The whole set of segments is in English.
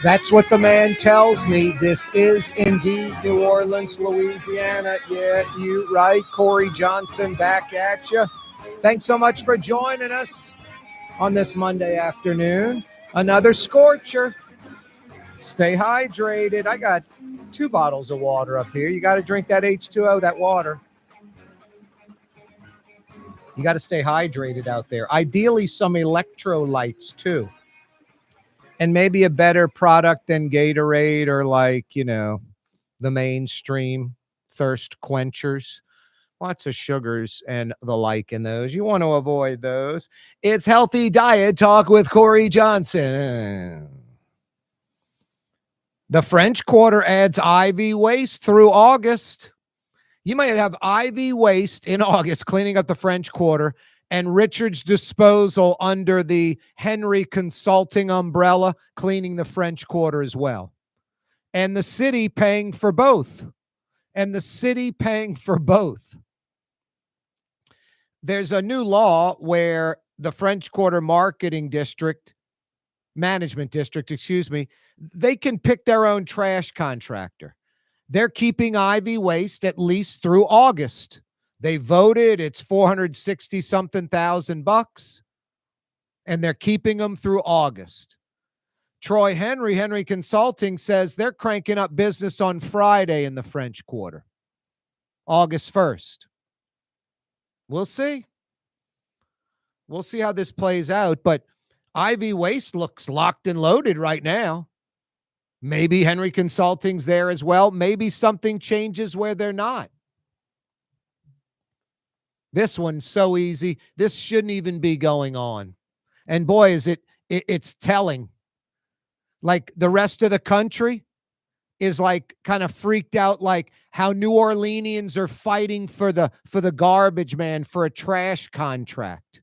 That's what the man tells me. This is indeed New Orleans, Louisiana. Yeah, you right. Corey Johnson back at you. Thanks so much for joining us on this Monday afternoon. Another scorcher. Stay hydrated. I got 2 bottles of water up here. You got to drink that H2O, that water. You got to stay hydrated out there. Ideally, some electrolytes too. And maybe a better product than Gatorade or the mainstream thirst quenchers. Lots of sugars and the like in those. You want to avoid those. It's Healthy Diet Talk with Corey Johnson. The French Quarter adds IV waste through August. You might have IV waste in August cleaning up the French Quarter and Richard's Disposal under the Henry Consulting umbrella cleaning the French Quarter as well. And the city paying for both. There's a new law where the French Quarter Management District, they can pick their own trash contractor. They're keeping IV waste at least through August. They voted, it's $460-something thousand, and they're keeping them through August. Troy Henry Consulting says they're cranking up business on Friday in the French Quarter, August 1st. We'll see. We'll see how this plays out, but IV waste looks locked and loaded right now. Maybe Henry Consulting's there as well. Maybe something changes where they're not. This one's so easy. This shouldn't even be going on. And boy, is it's telling. Like the rest of the country is like kind of freaked out, like how New Orleanians are fighting for the garbage man for a trash contract.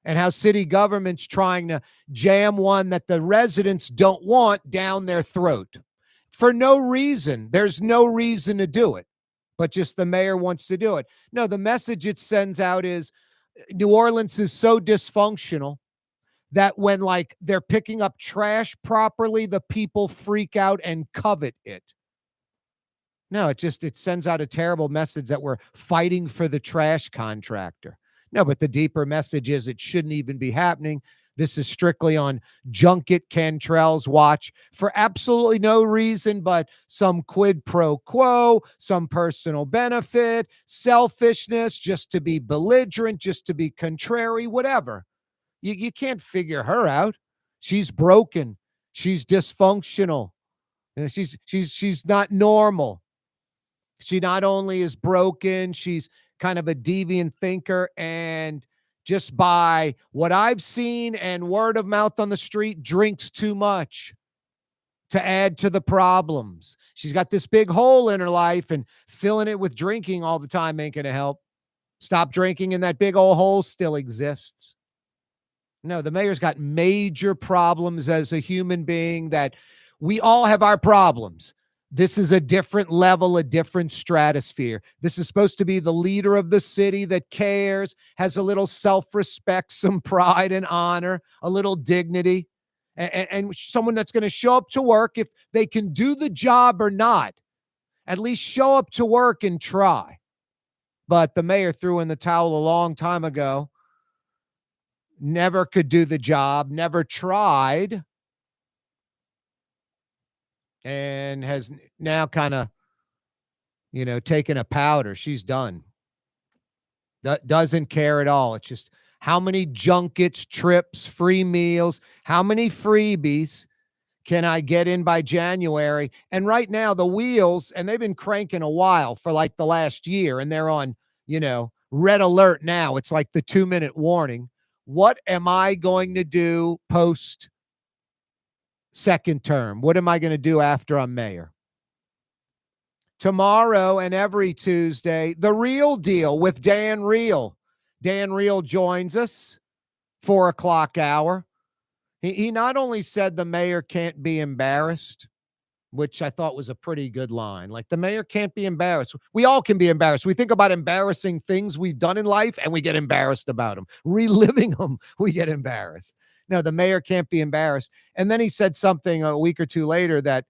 And how city government's trying to jam one that the residents don't want down their throat for no reason. There's no reason to do it, but just the mayor wants to do it. No, the message it sends out is New Orleans is so dysfunctional that when they're picking up trash properly, the people freak out and covet it. No, it sends out a terrible message that we're fighting for the trash contractor. No, but the deeper message is it shouldn't even be happening. This is strictly on Junket Cantrell's watch for absolutely no reason but some quid pro quo, some personal benefit, selfishness, just to be belligerent, just to be contrary, whatever. You can't figure her out. She's broken. She's dysfunctional. And she's not normal. She not only is broken, she's kind of a deviant thinker, and just by what I've seen and word of mouth on the street, drinks too much to add to the problems. She's got this big hole in her life, and filling it with drinking all the time ain't going to help. Stop drinking and that big old hole still exists. No, the mayor's got major problems as a human being that we all have our problems. This is a different level, a different stratosphere. This is supposed to be the leader of the city that cares, has a little self-respect, some pride and honor, a little dignity, and someone that's going to show up to work if they can do the job or not. At least show up to work and try. But the mayor threw in the towel a long time ago. Never could do the job, never tried. And has now kind of, taken a powder. She's done. Doesn't care at all. It's just how many junkets, trips, free meals, how many freebies can I get in by January? And right now the wheels, and they've been cranking a while for the last year, and they're on, red alert now. It's like the 2-minute warning. What am I going to do post second term? What am I going to do after I'm mayor? Tomorrow and every Tuesday, The Real Deal with Dan Reel. Dan Reel joins us, 4 o'clock hour. He not only said the mayor can't be embarrassed, which I thought was a pretty good line. Like, the mayor can't be embarrassed. We all can be embarrassed. We think about embarrassing things we've done in life and we get embarrassed about them. Reliving them, we get embarrassed. No, the mayor can't be embarrassed. And then he said something a week or two later that,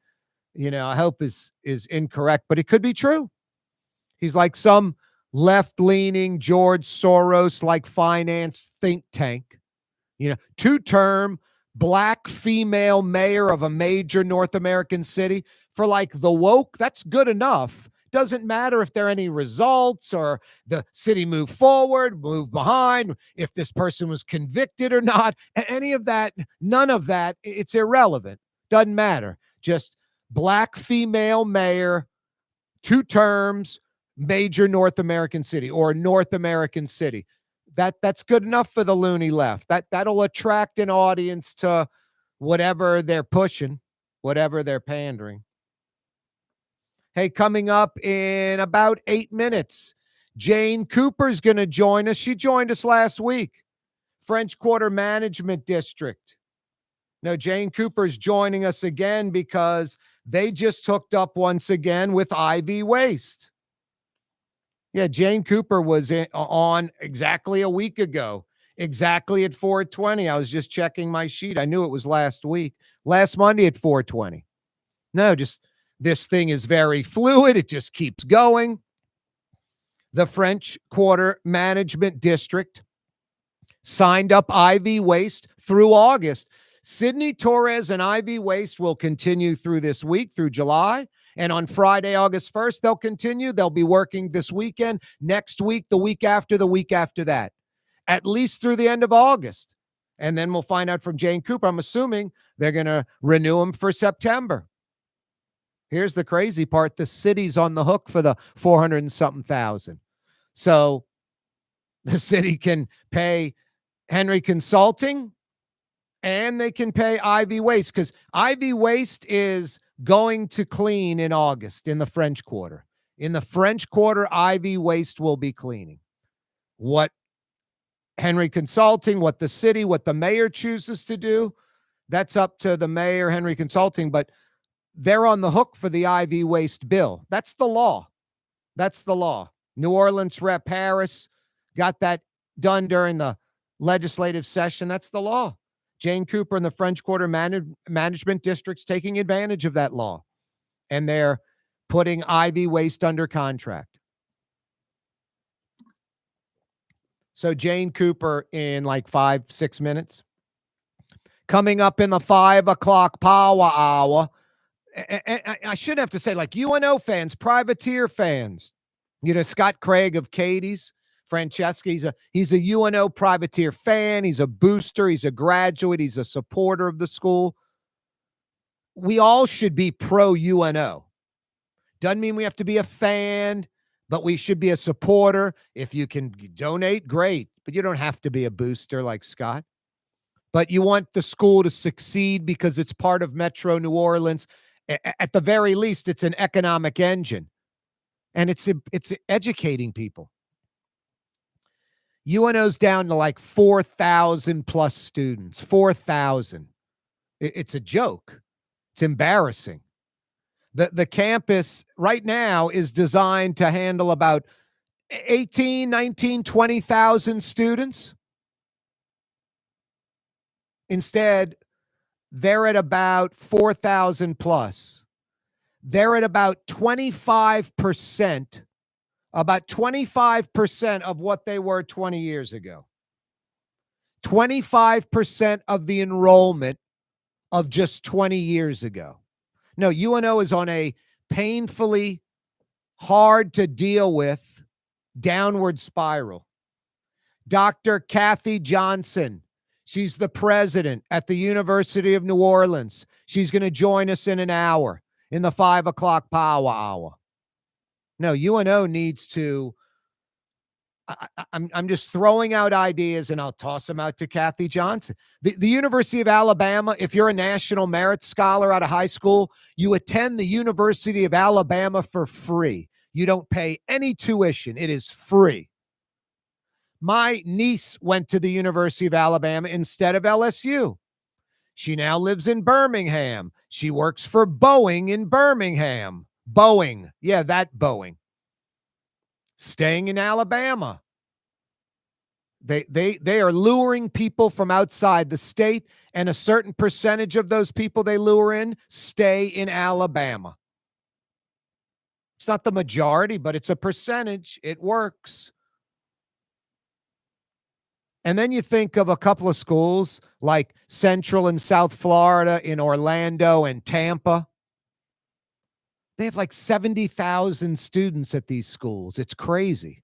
I hope is incorrect, but it could be true. He's like some left-leaning George Soros like finance think tank, 2-term black female mayor of a major North American city. For like the woke, that's good enough. Doesn't matter if there are any results or the city moved forward, moved behind, if this person was convicted or not, any of that, none of that. It's irrelevant. Doesn't matter. Just black female mayor, 2 terms, major North American city or North American city. That's good enough for the loony left. That'll attract an audience to whatever they're pushing, whatever they're pandering. Hey, coming up in about 8 minutes, Jane Cooper's going to join us. She joined us last week. French Quarter Management District. No, Jane Cooper's joining us again because they just hooked up once again with IV Waste. Yeah, Jane Cooper was on exactly a week ago, exactly at 4:20. I was just checking my sheet. I knew it was last week, last Monday at 4:20. No, just this thing is very fluid. It just keeps going. The French Quarter Management District signed up IV Waste through August. Sydney Torres and IV Waste will continue through this week, through July. And on Friday, August 1st, they'll continue. They'll be working this weekend, next week, the week after that, at least through the end of August. And then we'll find out from Jane Cooper. I'm assuming they're going to renew them for September. Here's the crazy part. The city's on the hook for the 400 and something thousand. So the city can pay Henry Consulting and they can pay IV Waste because IV Waste is going to clean in August in the French Quarter. In the French Quarter, IV Waste will be cleaning. What Henry Consulting, what the city, what the mayor chooses to do, that's up to the mayor, Henry Consulting, but they're on the hook for the IV Waste bill. That's the law. That's the law. New Orleans Rep Harris got that done during the legislative session. That's the law. Jane Cooper and the French Quarter Management District's taking advantage of that law, and they're putting IV Waste under contract. So Jane Cooper in like 5-6 minutes. Coming up in the 5 o'clock power hour, and I shouldn't have to say like UNO fans, privateer fans. Scott Craig of Katie's, Francesca, he's a UNO privateer fan. He's a booster. He's a graduate. He's a supporter of the school. We all should be pro UNO. Doesn't mean we have to be a fan, but we should be a supporter. If you can donate, great. But you don't have to be a booster like Scott. But you want the school to succeed because it's part of Metro New Orleans. At the very least, it's an economic engine. And it's educating people. UNO's down to like 4,000 plus students, 4,000. It's a joke. It's embarrassing. The campus right now is designed to handle about 18, 19, 20,000 students. Instead, they're at about 4,000 plus. They're at about 25%. About 25% of what they were 20 years ago. 25% of the enrollment of just 20 years ago. No, UNO is on a painfully hard to deal with downward spiral. Dr. Kathy Johnson, she's the president at the University of New Orleans. She's going to join us in an hour in the 5 o'clock power hour. No, UNO needs to, I'm just throwing out ideas and I'll toss them out to Kathy Johnson. The University of Alabama, if you're a national merit scholar out of high school, you attend the University of Alabama for free. You don't pay any tuition. It is free. My niece went to the University of Alabama instead of LSU. She now lives in Birmingham. She works for Boeing in Birmingham. Boeing. Yeah, that Boeing. Staying in Alabama. They are luring people from outside the state, and a certain percentage of those people they lure in stay in Alabama. It's not the majority, but it's a percentage. It works. And then you think of a couple of schools like Central and South Florida in Orlando and Tampa. They have like 70,000 students at these schools. It's crazy.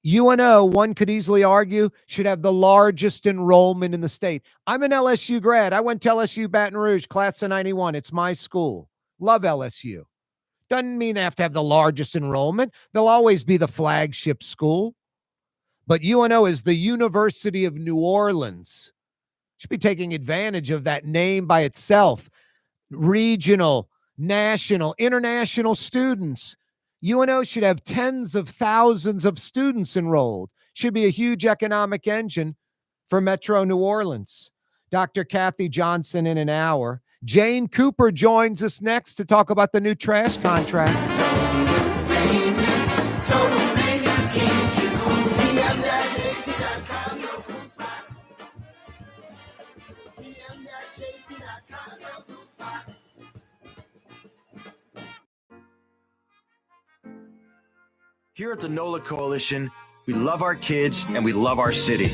UNO, one could easily argue, should have the largest enrollment in the state. I'm an LSU grad. I went to LSU Baton Rouge, class of 91. It's my school. Love LSU. Doesn't mean they have to have the largest enrollment. They'll always be the flagship school. But UNO is the University of New Orleans. Should be taking advantage of that name by itself. Regional, national, international students. UNO should have tens of thousands of students enrolled. Should be a huge economic engine for Metro New Orleans. Dr. Kathy Johnson in an hour. Jane Cooper joins us next to talk about the new trash contract. Here at the NOLA Coalition, we love our kids and we love our city.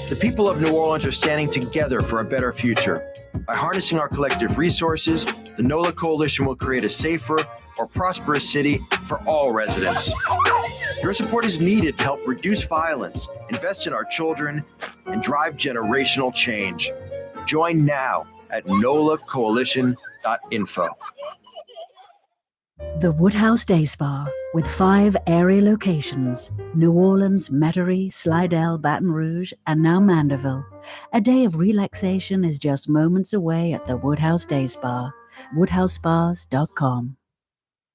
The people of New Orleans are standing together for a better future. By harnessing our collective resources, the NOLA Coalition will create a safer, more prosperous city for all residents. Your support is needed to help reduce violence, invest in our children, and drive generational change. Join now at nolacoalition.info. The Woodhouse Day Spa, with 5 area locations, New Orleans, Metairie, Slidell, Baton Rouge, and now Mandeville. A day of relaxation is just moments away at the Woodhouse Day Spa, woodhousespas.com.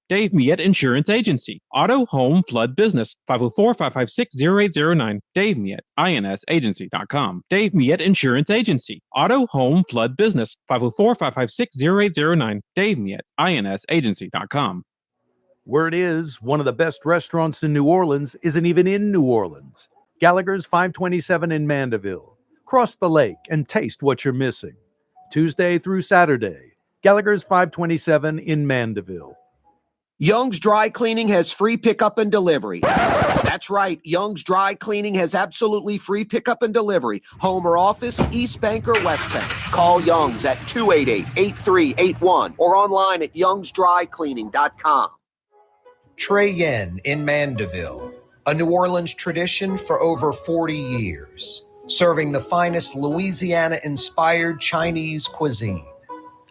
Dave Miette Insurance Agency. Auto, home, flood, business. 504-556-0809. Dave Miette, insagency.com. Dave Miette Insurance Agency. Auto, home, flood, business. 504-556-0809. Dave Miette, insagency.com. Word is, one of the best restaurants in New Orleans isn't even in New Orleans. Gallagher's 527 in Mandeville. Cross the lake and taste what you're missing. Tuesday through Saturday. Gallagher's 527 in Mandeville. Young's Dry Cleaning has free pickup and delivery. That's right. Young's Dry Cleaning has absolutely free pickup and delivery. Home or office, East Bank or West Bank. Call Young's at 288-8381 or online at youngsdrycleaning.com. Trey Yen in Mandeville, a New Orleans tradition for over 40 years, serving the finest Louisiana-inspired Chinese cuisine.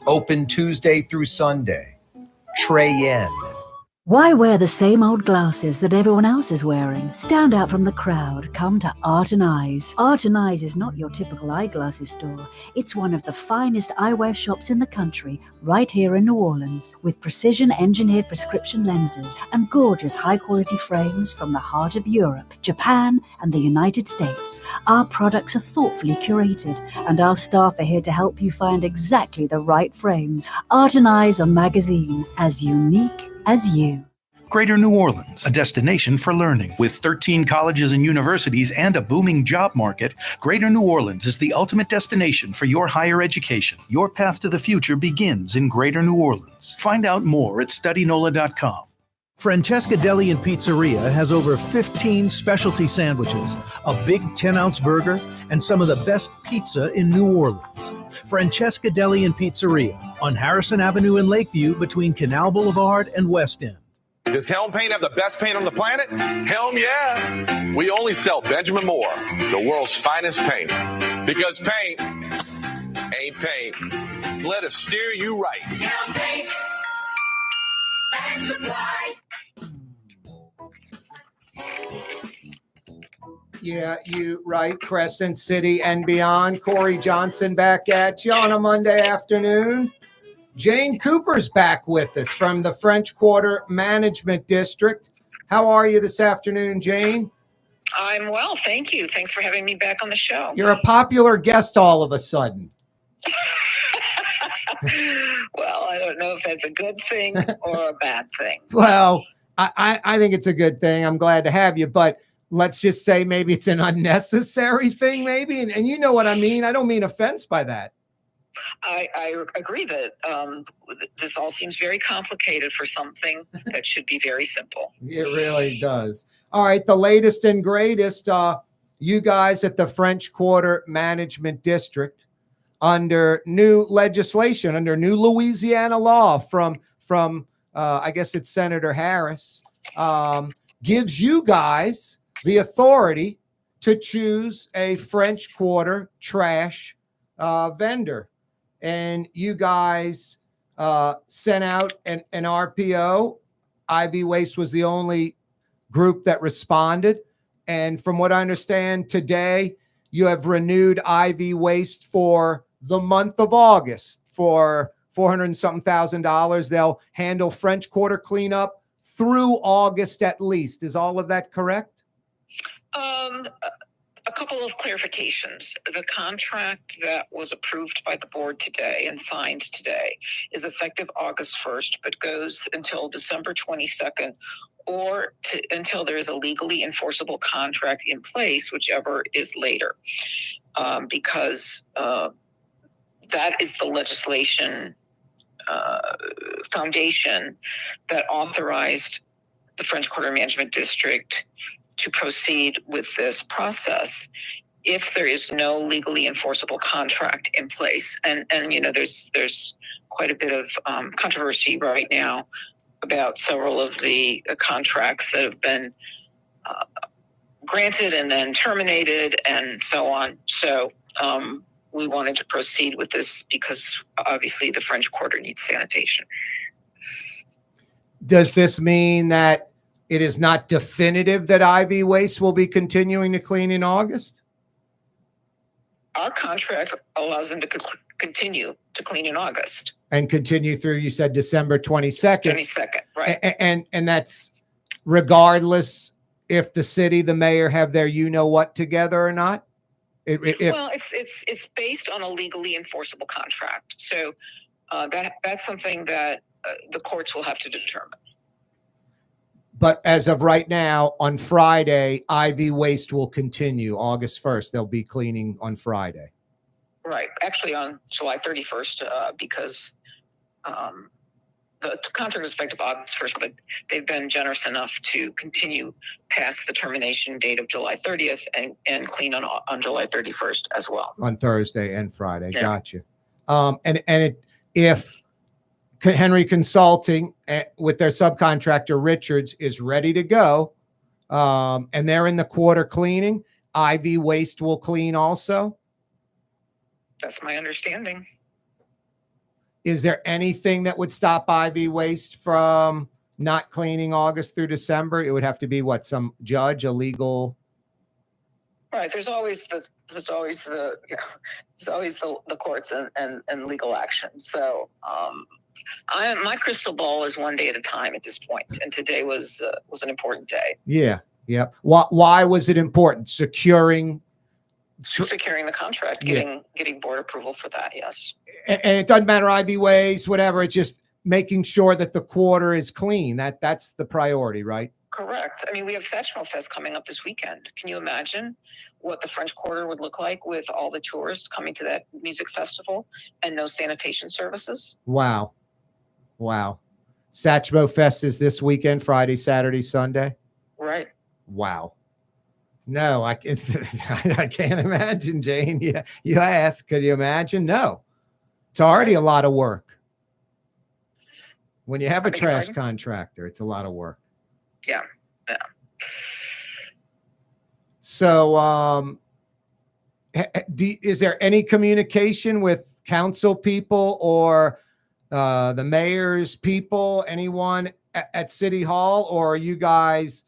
Open Tuesday through Sunday. Trey Yen. Why wear the same old glasses that everyone else is wearing? Stand out from the crowd. Come to Art and Eyes. Art and Eyes is not your typical eyeglasses store. It's one of the finest eyewear shops in the country, right here in New Orleans, with precision-engineered prescription lenses and gorgeous high-quality frames from the heart of Europe, Japan, and the United States. Our products are thoughtfully curated, and our staff are here to help you find exactly the right frames. Art and Eyes on Magazine, as unique as you. Greater New Orleans, a destination for learning. With 13 colleges and universities and a booming job market, Greater New Orleans is the ultimate destination for your higher education. Your path to the future begins in Greater New Orleans. Find out more at studynola.com. Francesca Deli and Pizzeria has over 15 specialty sandwiches, a big 10-ounce burger, and some of the best pizza in New Orleans. Francesca Deli and Pizzeria on Harrison Avenue in Lakeview between Canal Boulevard and West End. Does Helm Paint have the best paint on the planet? Helm, yeah. We only sell Benjamin Moore, the world's finest paint. Because paint ain't paint. Let us steer you right. Helm Paint and Supply. Yeah, you right. Crescent City and beyond. Corey Johnson back at you on a Monday afternoon. Jane Cooper's back with us from the French Quarter Management District. How are you this afternoon, Jane? I'm well, thank you. Thanks for having me back on the show. You're a popular guest all of a sudden. Well, I don't know if that's a good thing or a bad thing. Well, I think it's a good thing. I'm glad to have you, but let's just say maybe it's an unnecessary thing, maybe. And you know what I mean? I don't mean offense by that. I agree that this all seems very complicated for something that should be very simple. It really does. All right, the latest and greatest. You guys at the French Quarter Management District, under new legislation, under new Louisiana law from I guess it's Senator Harris, gives you guys the authority to choose a French Quarter trash vendor. And you guys sent out an RPO. IV Waste was the only group that responded. And from what I understand today, you have renewed IV Waste for the month of August for $400 and something thousand. They'll handle French Quarter cleanup through August at least. Is all of that correct? A couple of clarifications. The contract that was approved by the board today and signed today is effective August 1st, but goes until December 22nd or until there is a legally enforceable contract in place, whichever is later, because that is the legislation foundation that authorized the French Quarter Management District to proceed with this process if there is no legally enforceable contract in place. And you know, there's quite a bit of controversy right now about several of the contracts that have been granted and then terminated and so on. So we wanted to proceed with this because obviously the French Quarter needs sanitation. Does this mean that it is not definitive that IV Waste will be continuing to clean in August? Our contract allows them to continue to clean in August. And continue through, you said December 22nd. 22nd, right. And that's regardless if the city, the mayor have their you-know-what together or not? Well, it's based on a legally enforceable contract. So that's something that the courts will have to determine. But as of right now, on Friday, IV Waste will continue August 1st. They'll be cleaning on Friday. Right. Actually, on July 31st, because the contract is effective August 1st, but they've been generous enough to continue past the termination date of July 30th and clean on July 31st as well. On Thursday and Friday. Yeah. Gotcha. If Henry Consulting with their subcontractor Richards is ready to go, and they're in the quarter cleaning, IV Waste will clean also? That's my understanding. Is there anything that would stop IV Waste from not cleaning August through December? It would have to be what, some judge, a legal. Right. There's always the courts and legal action. So my crystal ball is one day at a time at this point, and today was an important day. Yeah. Yeah. Why was it important? Securing the contract, getting board approval for that. Yes. And it doesn't matter IV Waste, whatever. It's just making sure that the quarter is clean. That's the priority, right? Correct. I mean, we have Satchmo Fest coming up this weekend. Can you imagine what the French Quarter would look like with all the tourists coming to that music festival and no sanitation services? Wow. Satchmo Fest is this weekend, Friday, Saturday, Sunday? Right. Wow. No, I can't imagine, Jane. You ask, could you imagine? No. It's already a lot of work. When you have a trash contractor, it's a lot of work. Yeah. So, is there any communication with council people or the mayor's people, anyone at City Hall, or are you guys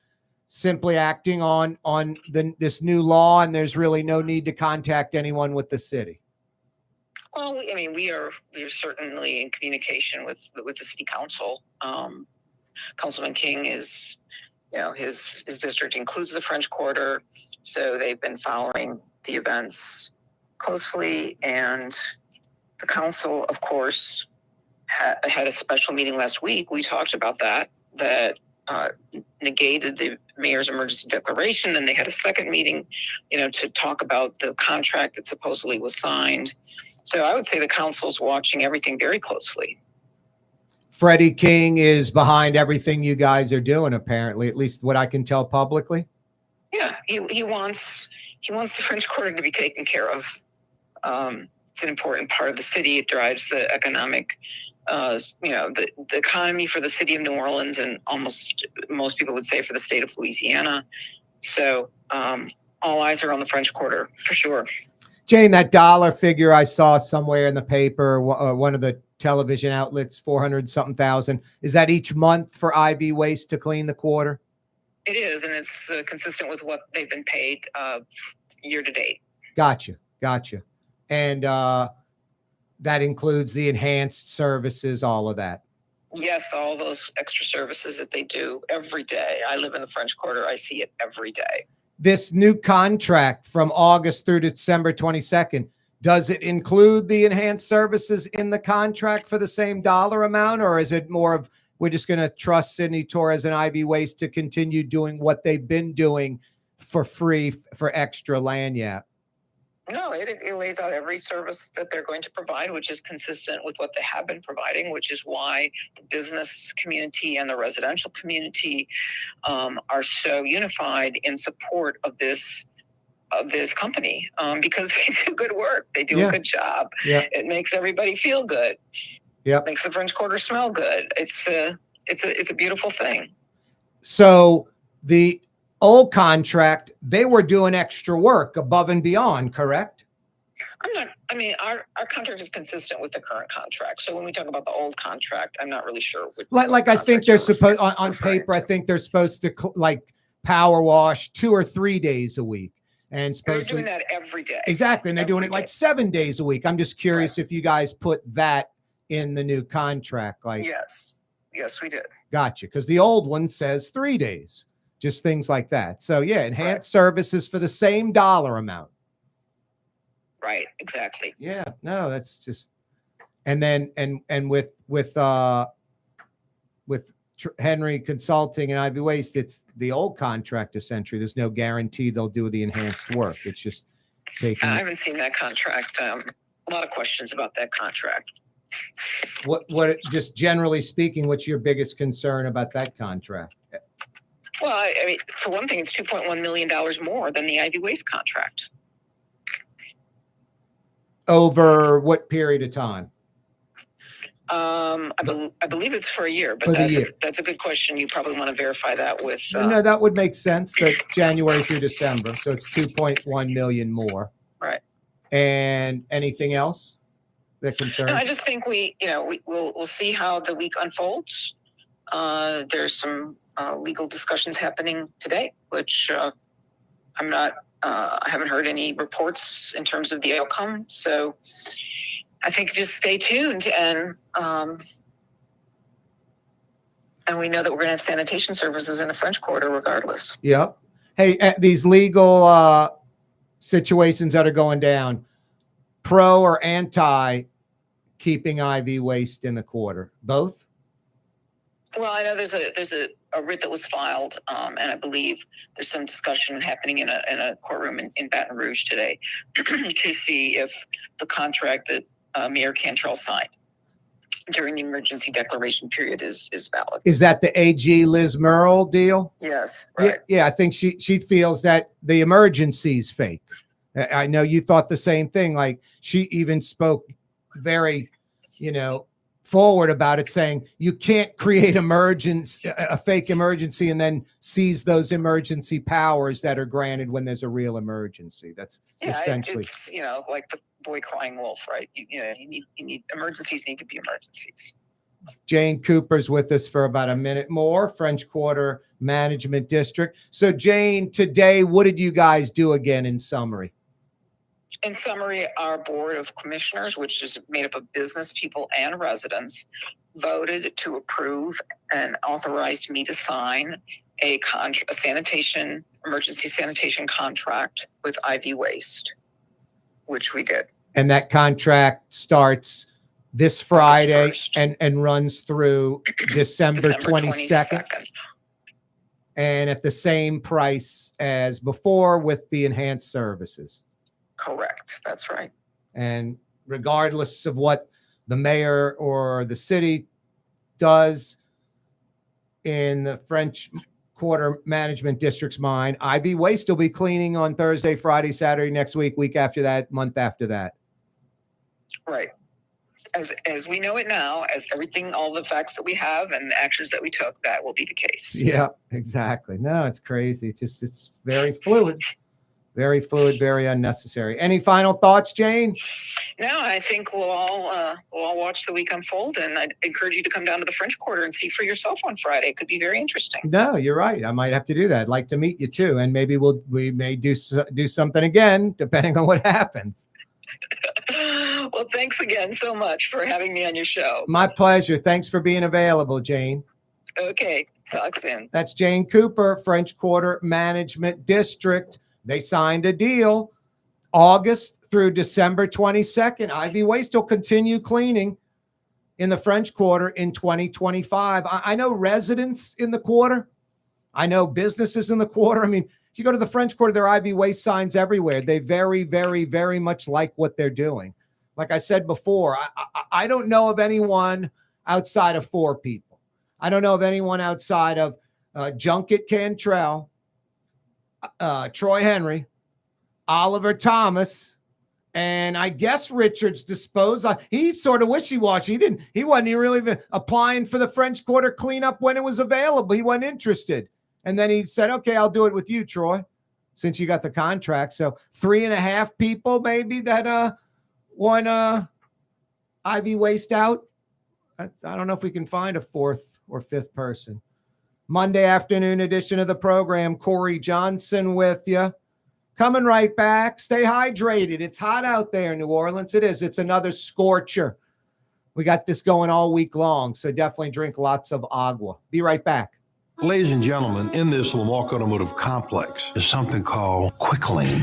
simply acting on this new law and there's really no need to contact anyone with the city? Well, we are certainly in communication with the city council. Councilman King is, his district includes the French Quarter, so they've been following the events closely, and The council, of course, had a special meeting last week. We talked about that negated the mayor's emergency declaration. Then they had a second meeting, to talk about the contract that supposedly was signed. So I would say the council's watching everything very closely. Freddie King is behind everything you guys are doing, apparently, at least what I can tell publicly. Yeah, he wants the French Quarter to be taken care of. It's an important part of the city. It drives the economic, the economy for the city of New Orleans, and most people would say for the state of Louisiana. So all eyes are on the French Quarter for sure. Jane, that dollar figure I saw somewhere in the paper, one of the television outlets, 400-something thousand. Is that each month for IV Waste to clean the quarter? It is, and it's consistent with what they've been paid year to date. Gotcha. And that includes the enhanced services, all of that. Yes, all those extra services that they do every day. I live in the French Quarter. I see it every day. This new contract from August through December 22nd, does it include the enhanced services in the contract for the same dollar amount, or is it more of we're just going to trust Sidney Torres and IV Waste to continue doing what they've been doing for free for extra lanyard? No, it lays out every service that they're going to provide, which is consistent with what they have been providing, which is why the business community and the residential community are so unified in support of this company, because they do good work. They do a good job. Yeah. It makes everybody feel good. Yeah. Makes the French Quarter smell good. It's a beautiful thing. So the old contract, they were doing extra work above and beyond, correct? Our contract is consistent with the current contract. So when we talk about the old contract, I'm not really sure. Like I think they're supposed on paper, I think they're supposed to power wash 2 or 3 days a week. And supposedly they're doing that every day. Exactly. And they're doing it like 7 days a week. I'm just curious if you guys put that in the new contract. Yes, we did. Gotcha. Because the old one says 3 days. Just things like that. So enhanced services for the same dollar amount. Right, exactly. Yeah, no, that's just, and then with Henry Consulting and IV Waste, it's the old contract essentially. There's no guarantee they'll do the enhanced work. It's just taking. I haven't seen that contract. A lot of questions about that contract. What just generally speaking, what's your biggest concern about that contract? Well, I mean, for one thing, it's $2.1 million more than the IV Waste contract. Over what period of time? I believe it's for a year, but that's a good question. You probably want to verify that with. No, that would make sense. That January through December, so it's 2.1 million more. Right. And anything else that concerns? No, I just think we'll see how the week unfolds. There's some legal discussions happening today, which I'm not. I haven't heard any reports in terms of the outcome, so I think just stay tuned, and we know that we're going to have sanitation services in the French Quarter regardless. Yep. Hey, these legal situations that are going down, pro or anti keeping IV Waste in the quarter? Both? Well, I know there's a writ that was filed, and I believe there's some discussion happening in a courtroom in Baton Rouge today to see if the contract that Mayor Cantrell signed during the emergency declaration period is valid. Is that the AG Liz Merle deal? Yes, right. Yeah, I think she feels that the emergency is fake. I know you thought the same thing. Like, she even spoke very, forward about it, saying you can't create a fake emergency and then seize those emergency powers that are granted when there's a real emergency. That's essentially it's like the boy crying wolf, right? You need emergencies need to be emergencies. Jane Cooper's with us for about a minute more, French Quarter Management District. So Jane, today, what did you guys do again in summary? In summary, our Board of Commissioners, which is made up of business people and residents, voted to approve and authorized me to sign a emergency sanitation contract with IV Waste, which we did. And that contract starts this Friday August and runs through December 22nd. And at the same price as before with the enhanced services. Correct. That's right. And regardless of what the mayor or the city does in the French Quarter Management District's mind, IV Waste will be cleaning on Thursday, Friday, Saturday next week after that, month after that. Right. As we know it now, as everything, all the facts that we have and the actions that we took, that will be the case. Yeah, exactly. No, it's crazy. It's very fluid, very unnecessary. Any final thoughts, Jane? No, I think we'll all watch the week unfold, and I'd encourage you to come down to the French Quarter and see for yourself on Friday. It could be very interesting. No, you're right. I might have to do that. I'd like to meet you too, and maybe we may do something again, depending on what happens. Well, thanks again so much for having me on your show. My pleasure. Thanks for being available, Jane. Okay, talk soon. That's Jane Cooper, French Quarter Management District. They signed a deal August through December 22nd. IV Waste will continue cleaning in the French Quarter in 2025. I know residents in the quarter. I know businesses in the quarter. I mean, if you go to the French Quarter, there are IV Waste signs everywhere. They very much like what they're doing. Like I said before, I don't know of anyone outside of 4 people. I don't know of anyone outside of Junket Cantrell, Troy Henry, Oliver Thomas, and I guess Richards disposed. He's sort of wishy-washy. He wasn't really applying for the French Quarter cleanup when it was available. He wasn't interested. And then he said, okay, I'll do it with you, Troy, since you got the contract. So 3.5 people maybe that want IV Waste out. I don't know if we can find a 4th or 5th person. Monday afternoon edition of the program. Corey Johnson with you. Coming right back. Stay hydrated. It's hot out there in New Orleans. It is. It's another scorcher. We got this going all week long, so definitely drink lots of agua. Be right back. Ladies and gentlemen, in this Lamarck Automotive Complex is something called Quick Lane.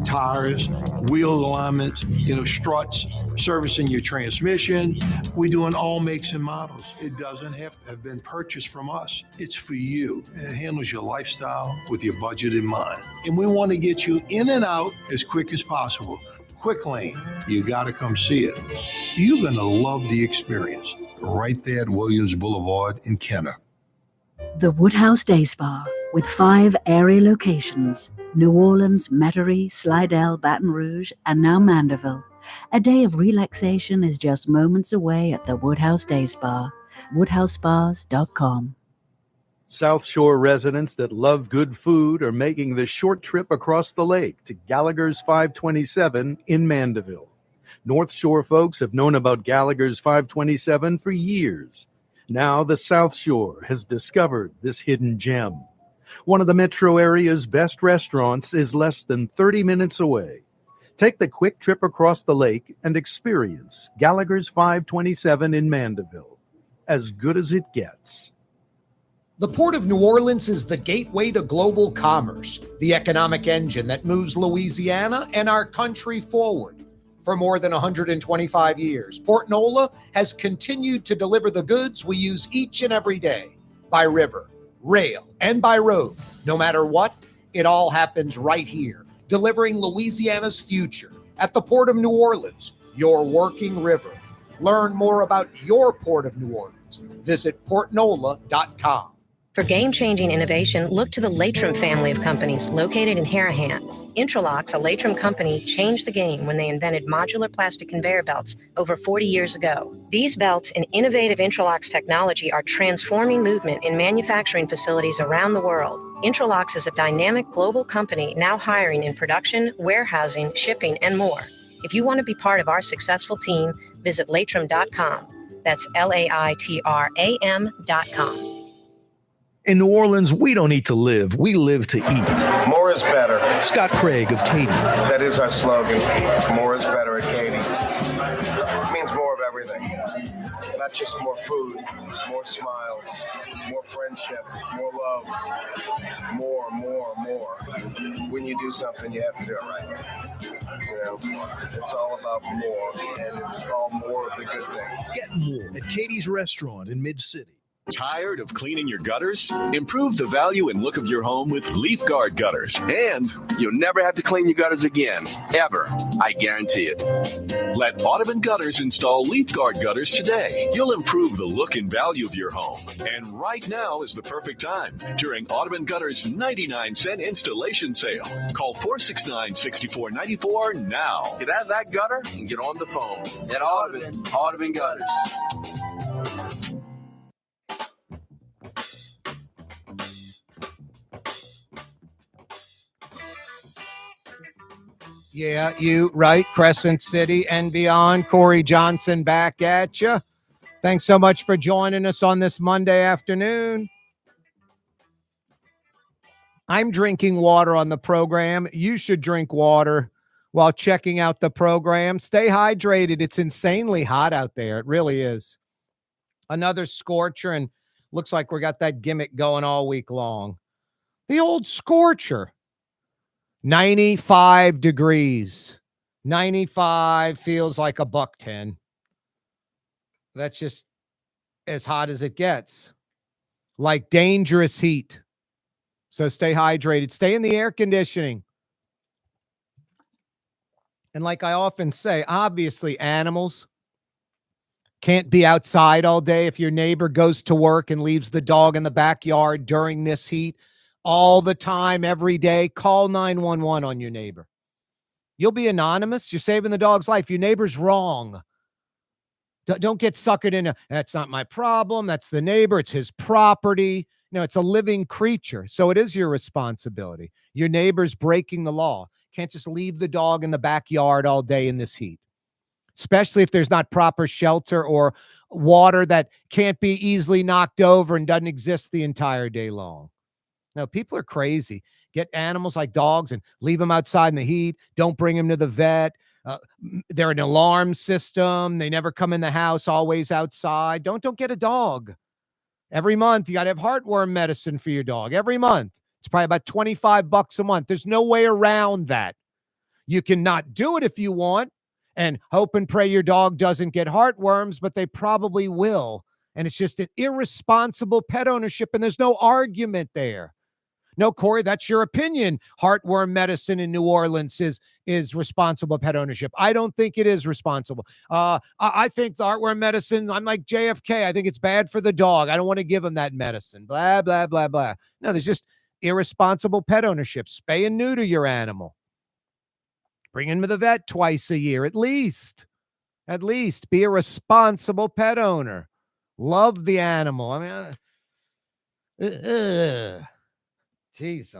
Tires, wheel alignments, struts, servicing your transmission. We're doing all makes and models. It doesn't have to have been purchased from us. It's for you. It handles your lifestyle with your budget in mind. And we want to get you in and out as quick as possible. Quick Lane, you got to come see it. You're going to love the experience. Right there at Williams Boulevard in Kenner. The Woodhouse Day Spa, with 5 area locations, New Orleans, Metairie, Slidell, Baton Rouge, and now Mandeville. A day of relaxation is just moments away at the Woodhouse Day Spa, woodhousespas.com. South Shore residents that love good food are making the short trip across the lake to Gallagher's 527 in Mandeville. North Shore folks have known about Gallagher's 527 for years. Now the South Shore has discovered this hidden gem. One of the metro area's best restaurants is less than 30 minutes away. Take the quick trip across the lake and experience Gallagher's 527 in Mandeville. As good as it gets. The Port of New Orleans is the gateway to global commerce, the economic engine that moves Louisiana and our country forward. For more than 125 years, Port Nola has continued to deliver the goods we use each and every day, by river, rail, and by road. No matter what, it all happens right here, delivering Louisiana's future at the Port of New Orleans, your working river. Learn more about your Port of New Orleans. Visit portnola.com. For game-changing innovation, look to the Latrim family of companies located in Harahan. Intralocks, a Latrim company, changed the game when they invented modular plastic conveyor belts over 40 years ago. These belts and innovative Intralocks technology are transforming movement in manufacturing facilities around the world. Intralocks is a dynamic global company now hiring in production, warehousing, shipping, and more. If you want to be part of our successful team, visit Latrim.com. That's LAITRAM.com. In New Orleans, we don't eat to live. We live to eat. More is better. Scott Craig of Katie's. That is our slogan. More is better at Katie's. It means more of everything. Not just more food, more smiles, more friendship, more love, more. When you do something, you have to do it right. You know, it's all about more, and it's all more of the good things. Get more at Katie's Restaurant in Mid-City. Tired of cleaning your gutters? Improve the value and look of your home with Leaf Guard gutters. And you'll never have to clean your gutters again. Ever. I guarantee it. Let Audubon Gutters install Leaf Guard gutters today. You'll improve the look and value of your home. And right now is the perfect time during Audubon Gutters' 99-cent installation sale. Call 469-6494 now. Get out of that gutter and get on the phone. At Audubon Gutters. Yeah, you right. Crescent City and beyond. Corey Johnson back at you. Thanks so much for joining us on this Monday afternoon. I'm drinking water on the program. You should drink water while checking out the program. Stay hydrated. It's insanely hot out there. It really is. Another scorcher, and looks like we got that gimmick going all week long. The old scorcher. 95 degrees. 95 feels like a $1.10. That's just as hot as it gets. Like dangerous heat. So stay hydrated. Stay in the air conditioning. And like I often say, obviously animals can't be outside all day. If your neighbor goes to work and leaves the dog in the backyard during this heat, all the time, every day, call 911 on your neighbor. You'll be anonymous. You're saving the dog's life. Your neighbor's wrong. Don't get suckered into, that's not my problem. That's the neighbor. It's his property. No, it's a living creature. So it is your responsibility. Your neighbor's breaking the law. Can't just leave the dog in the backyard all day in this heat, especially if there's not proper shelter or water that can't be easily knocked over and doesn't exist the entire day long. No, people are crazy. Get animals like dogs and leave them outside in the heat. Don't bring them to the vet. They're an alarm system. They never come in the house, always outside. Don't get a dog. Every month, you got to have heartworm medicine for your dog. Every month. It's probably about $25 a month. There's no way around that. You can not do it if you want and hope and pray your dog doesn't get heartworms, but they probably will. And it's just an irresponsible pet ownership, and there's no argument there. No, Corey, that's your opinion. Heartworm medicine in New Orleans is responsible pet ownership. I don't think it is responsible. I think the heartworm medicine, I'm like JFK. I think it's bad for the dog. I don't want to give him that medicine. Blah, blah, blah, blah. No, there's just irresponsible pet ownership. Spay and neuter your animal. Bring him to the vet twice a year, at least. At least. Be a responsible pet owner. Love the animal. I mean, Jeez,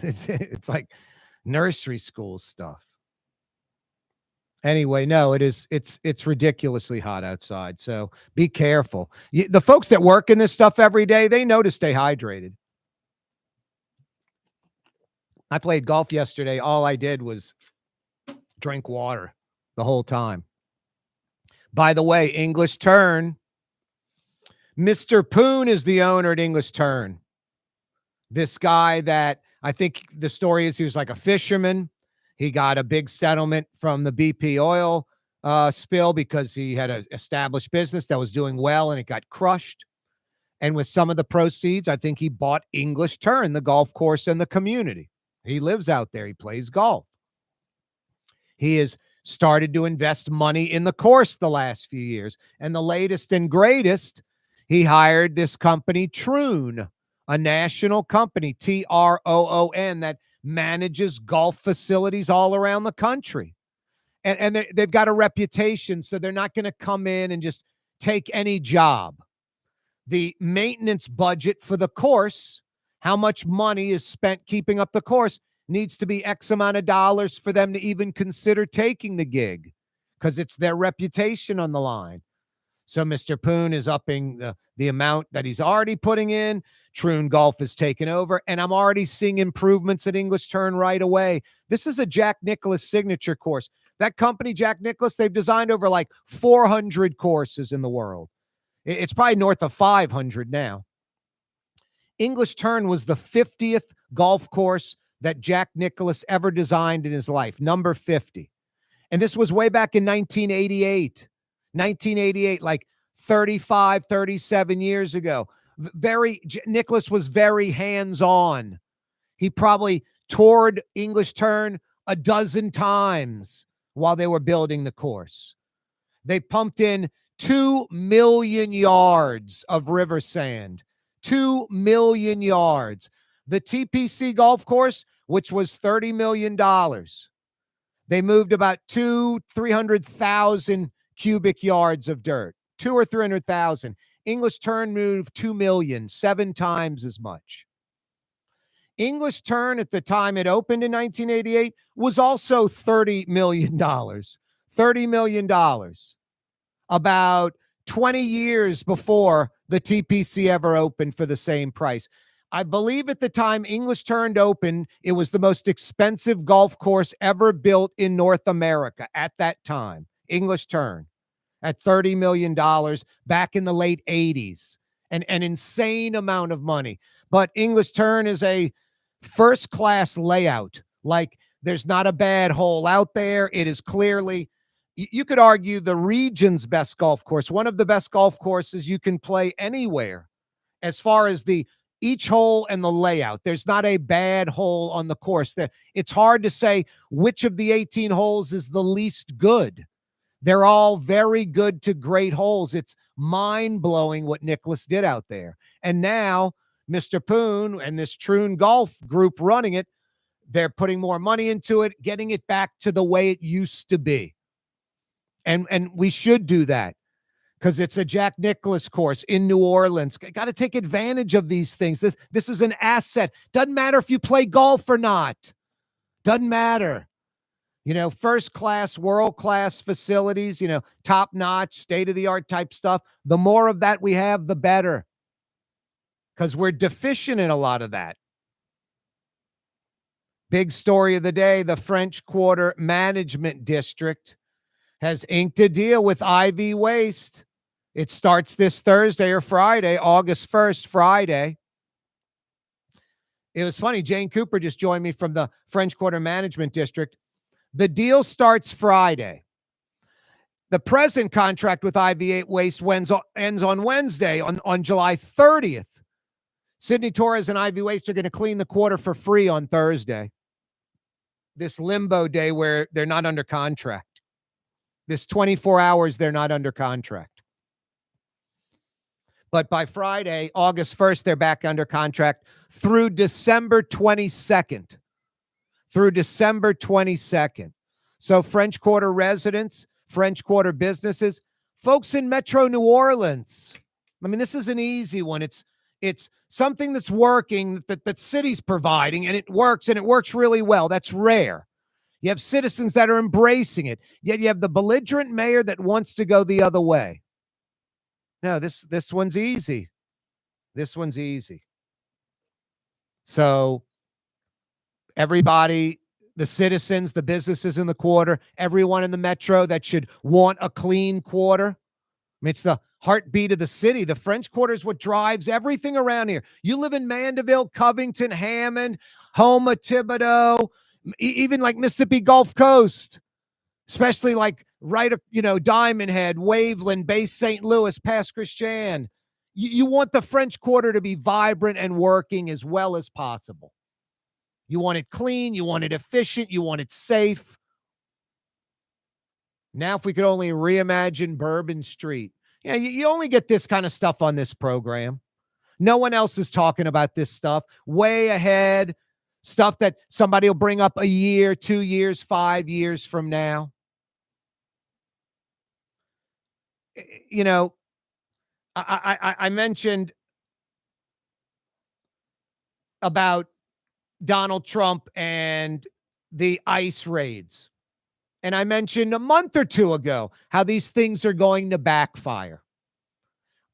it's like nursery school stuff. Anyway, no, it's ridiculously hot outside. So be careful. The folks that work in this stuff every day, they know to stay hydrated. I played golf yesterday. All I did was drink water the whole time. By the way, English Turn. Mr. Poon is the owner at English Turn. This guy that I think the story is he was like a fisherman. He got a big settlement from the BP oil spill because he had an established business that was doing well and it got crushed. And with some of the proceeds, I think he bought English Turn, the golf course and the community. He lives out there. He plays golf. He has started to invest money in the course the last few years. And the latest and greatest, he hired this company, Troon, a national company, Troon, that manages golf facilities all around the country. And they've got a reputation, so they're not going to come in and just take any job. The maintenance budget for the course, how much money is spent keeping up the course, needs to be X amount of dollars for them to even consider taking the gig because it's their reputation on the line. So Mr. Poon is upping the amount that he's already putting in. Troon Golf is taking over, and I'm already seeing improvements at English Turn right away. This is a Jack Nicklaus signature course. That company, Jack Nicklaus, they've designed over like 400 courses in the world. It's probably north of 500 now. English Turn was the 50th golf course that Jack Nicklaus ever designed in his life, number 50. And this was way back in 1988. 1988, like 35, 37 years ago. Nicklaus was very hands-on. He probably toured English Turn a dozen times while they were building the course. They pumped in 2 million yards of river sand. 2 million yards. The TPC golf course, which was $30 million, they moved about 300,000 cubic yards of dirt. 2 or 300,000. English Turn moved 2 million, 7 times as much. English Turn at the time it opened in 1988 was also $30 million. $30 million. About 20 years before the TPC ever opened for the same price. I believe at the time English Turn opened, it was the most expensive golf course ever built in North America at that time. English Turn at $30 million back in the late 80s. An insane amount of money. But English Turn is a first-class layout. Like, there's not a bad hole out there. It is clearly, you could argue, the region's best golf course, one of the best golf courses you can play anywhere as far as each hole and the layout. There's not a bad hole on the course. It's hard to say which of the 18 holes is the least good. They're all very good to great holes. It's mind-blowing what Nicklaus did out there. And now Mr. Poon and this Troon Golf group running it, they're putting more money into it, getting it back to the way it used to be. And we should do that because it's a Jack Nicklaus course in New Orleans. Got to take advantage of these things. This is an asset. Doesn't matter if you play golf or not. Doesn't matter. First class, world class facilities, top notch, state of the art type stuff. The more of that we have, the better. Because we're deficient in a lot of that. Big story of the day, the French Quarter Management District has inked a deal with IV Waste. It starts this Thursday or Friday, August 1st, Friday. It was funny. Jane Cooper just joined me from the French Quarter Management District. The deal starts Friday. The present contract with IV Waste ends on Wednesday, on July 30th. Sidney Torres and IV Waste are going to clean the quarter for free on Thursday. This limbo day where they're not under contract. This 24 hours, they're not under contract. But by Friday, August 1st, they're back under contract through December 22nd. Through December 22nd. So French Quarter residents, French Quarter businesses, folks in Metro New Orleans. I mean, this is an easy one. It's something that's working, that city's providing, and it works really well. That's rare. You have citizens that are embracing it, yet you have the belligerent mayor that wants to go the other way. No, this one's easy. This one's easy. So everybody, the citizens, the businesses in the quarter, everyone in the metro that should want a clean quarter. I mean, it's the heartbeat of the city. The French Quarter is what drives everything around here. You live in Mandeville, Covington, Hammond, Houma, Thibodeau, even like Mississippi Gulf Coast, especially like Diamond Head, Waveland, Bay St. Louis, past Christian. You want the French Quarter to be vibrant and working as well as possible. You want it clean, you want it efficient, you want it safe. Now, if we could only reimagine Bourbon Street. Yeah, you only get this kind of stuff on this program. No one else is talking about this stuff. Way ahead. Stuff that somebody will bring up a year, 2 years, 5 years from now. I mentioned about Donald Trump and the ICE raids. And I mentioned a month or two ago how these things are going to backfire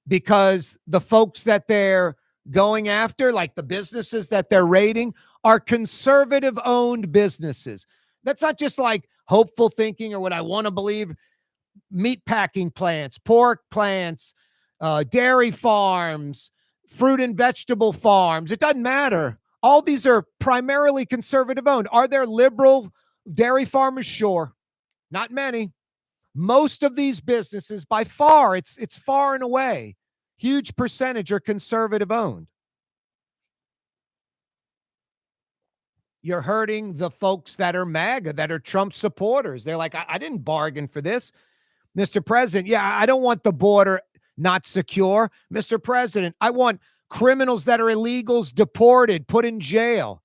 because the folks that they're going after, like the businesses that they're raiding, are conservative-owned businesses. That's not just like hopeful thinking or what I want to believe, meat packing plants, pork plants, dairy farms, fruit and vegetable farms. It doesn't matter. All these are primarily conservative owned. Are there liberal dairy farmers? Sure. Not many. Most of these businesses, by far, it's far and away, huge percentage are conservative owned. You're hurting the folks that are MAGA, that are Trump supporters. They're like, I didn't bargain for this. Mr. President, yeah, I don't want the border not secure. Mr. President, I want criminals that are illegals deported, put in jail.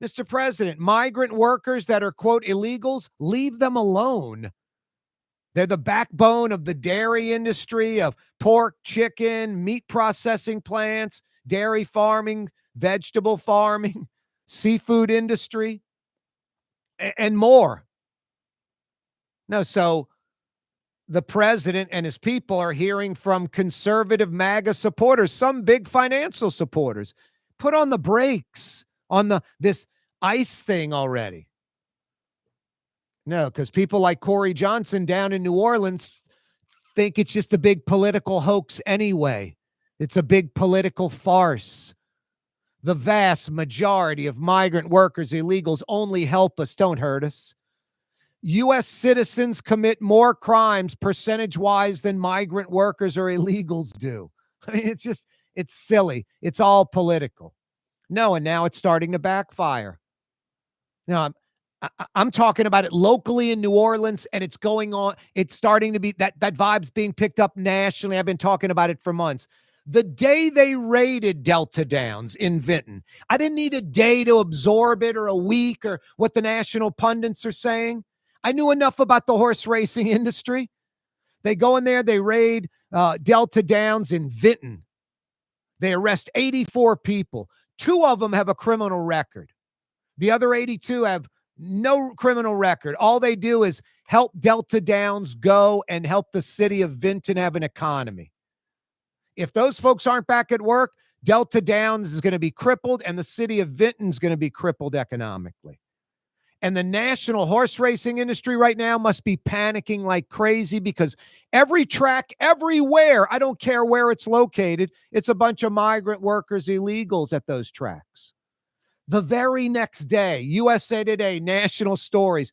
Mr. President, migrant workers that are, quote, illegals, leave them alone. They're the backbone of the dairy industry, of pork, chicken, meat processing plants, dairy farming, vegetable farming, seafood industry, and more. No, so the president and his people are hearing from conservative MAGA supporters, some big financial supporters. Put on the brakes on this ICE thing already. No, because people like Corey Johnson down in New Orleans think it's just a big political hoax anyway. It's a big political farce. The vast majority of migrant workers, illegals, only help us, don't hurt us. U.S. citizens commit more crimes percentage-wise than migrant workers or illegals do. I mean, it's silly. It's all political. No, and now it's starting to backfire. Now, I'm talking about it locally in New Orleans, and it's going on. It's starting to be that vibe's being picked up nationally. I've been talking about it for months. The day they raided Delta Downs in Vinton, I didn't need a day to absorb it or a week or what the national pundits are saying. I knew enough about the horse racing industry. They go in there, they raid Delta Downs in Vinton. They arrest 84 people. 2 of them have a criminal record. The other 82 have no criminal record. All they do is help Delta Downs go and help the city of Vinton have an economy. If those folks aren't back at work, Delta Downs is going to be crippled and the city of Vinton is going to be crippled economically. And the national horse racing industry right now must be panicking like crazy because every track, everywhere, I don't care where it's located, it's a bunch of migrant workers, illegals at those tracks. The very next day, USA Today, national stories,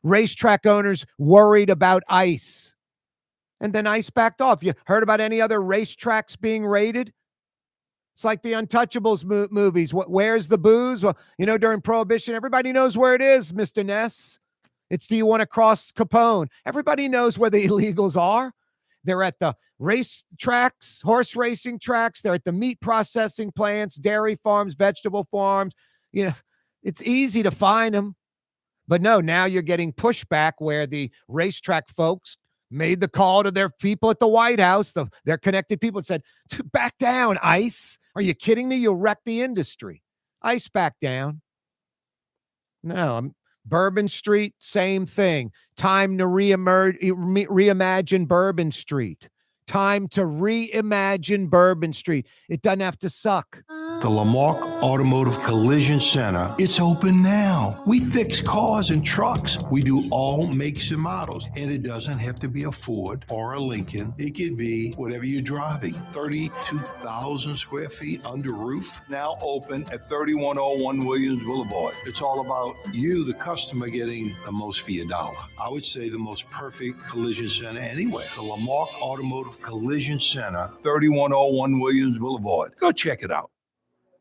racetrack owners worried about ICE. And then ICE backed off. You heard about any other racetracks being raided? It's like the Untouchables movies. Where's the booze? Well, during Prohibition, everybody knows where it is, Mr. Ness. It's Do You Want to Cross Capone? Everybody knows where the illegals are. They're at the race tracks, horse racing tracks. They're at the meat processing plants, dairy farms, vegetable farms. It's easy to find them. But no, now you're getting pushback where the racetrack folks made the call to their people at the White House, their connected people, and said, back down, ICE. Are you kidding me? You'll wreck the industry. ICE back down. No, Bourbon Street, same thing. Time to reimagine Bourbon Street. Time to reimagine Bourbon Street. It doesn't have to suck. The Lamarck Automotive Collision Center, it's open now. We fix cars and trucks. We do all makes and models. And it doesn't have to be a Ford or a Lincoln. It could be whatever you're driving. 32,000 square feet under roof. Now open at 3101 Williams Boulevard. It's all about you, the customer, getting the most for your dollar. I would say the most perfect collision center anywhere. The Lamarck Automotive Collision Center, 3101 Williams Boulevard. Go check it out.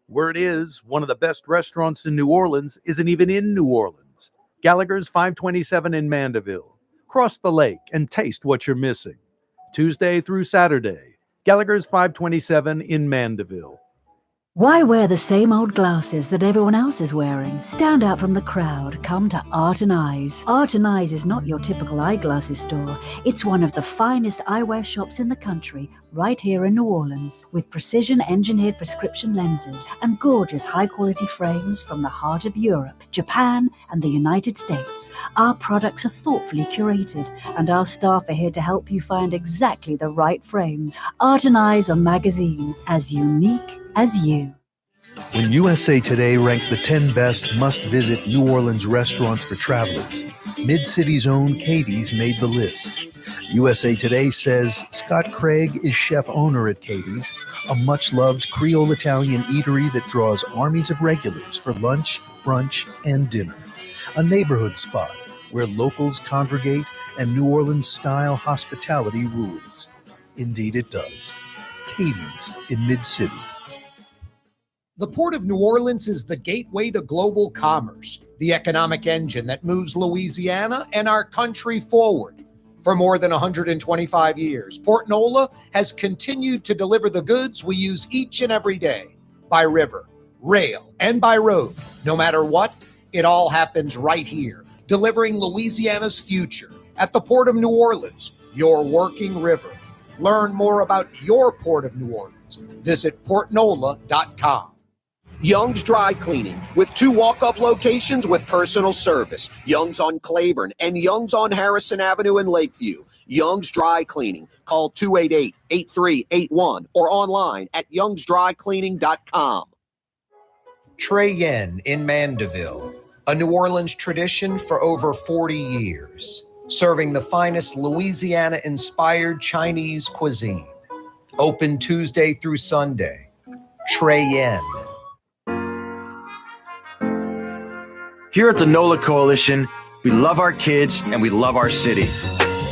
Word is, one of the best restaurants in New Orleans isn't even in New Orleans. Gallagher's 527 in Mandeville. Cross the lake and taste what you're missing. Tuesday through Saturday, Gallagher's 527 in Mandeville. Why wear the same old glasses that everyone else is wearing? Stand out from the crowd. Come to Art and Eyes. Art and Eyes is not your typical eyeglasses store. It's one of the finest eyewear shops in the country, right here in New Orleans, with precision-engineered prescription lenses and gorgeous high-quality frames from the heart of Europe, Japan, and the United States. Our products are thoughtfully curated, and our staff are here to help you find exactly the right frames. Art and Eyes are magazine, as unique as you. When USA Today ranked the 10 best must-visit New Orleans restaurants for travelers, Mid-City's own Katie's made the list. USA Today says Scott Craig is chef-owner at Katie's, a much-loved Creole-Italian eatery that draws armies of regulars for lunch, brunch, and dinner. A neighborhood spot where locals congregate and New Orleans-style hospitality rules. Indeed it does. Katie's in Mid-City. The Port of New Orleans is the gateway to global commerce, the economic engine that moves Louisiana and our country forward. For more than 125 years, Port Nola has continued to deliver the goods we use each and every day, by river, rail, and by road. No matter what, it all happens right here, delivering Louisiana's future. At the Port of New Orleans, your working river. Learn more about your Port of New Orleans. Visit portnola.com. Young's Dry Cleaning, with 2 walk-up locations with personal service. Young's on Claiborne and Young's on Harrison Avenue in Lakeview. Young's Dry Cleaning. Call 288-8381 or online at youngsdrycleaning.com. Trey Yen in Mandeville, a New Orleans tradition for over 40 years, serving the finest Louisiana-inspired Chinese cuisine. Open Tuesday through Sunday. Trey Yen. Here at the NOLA Coalition, we love our kids and we love our city.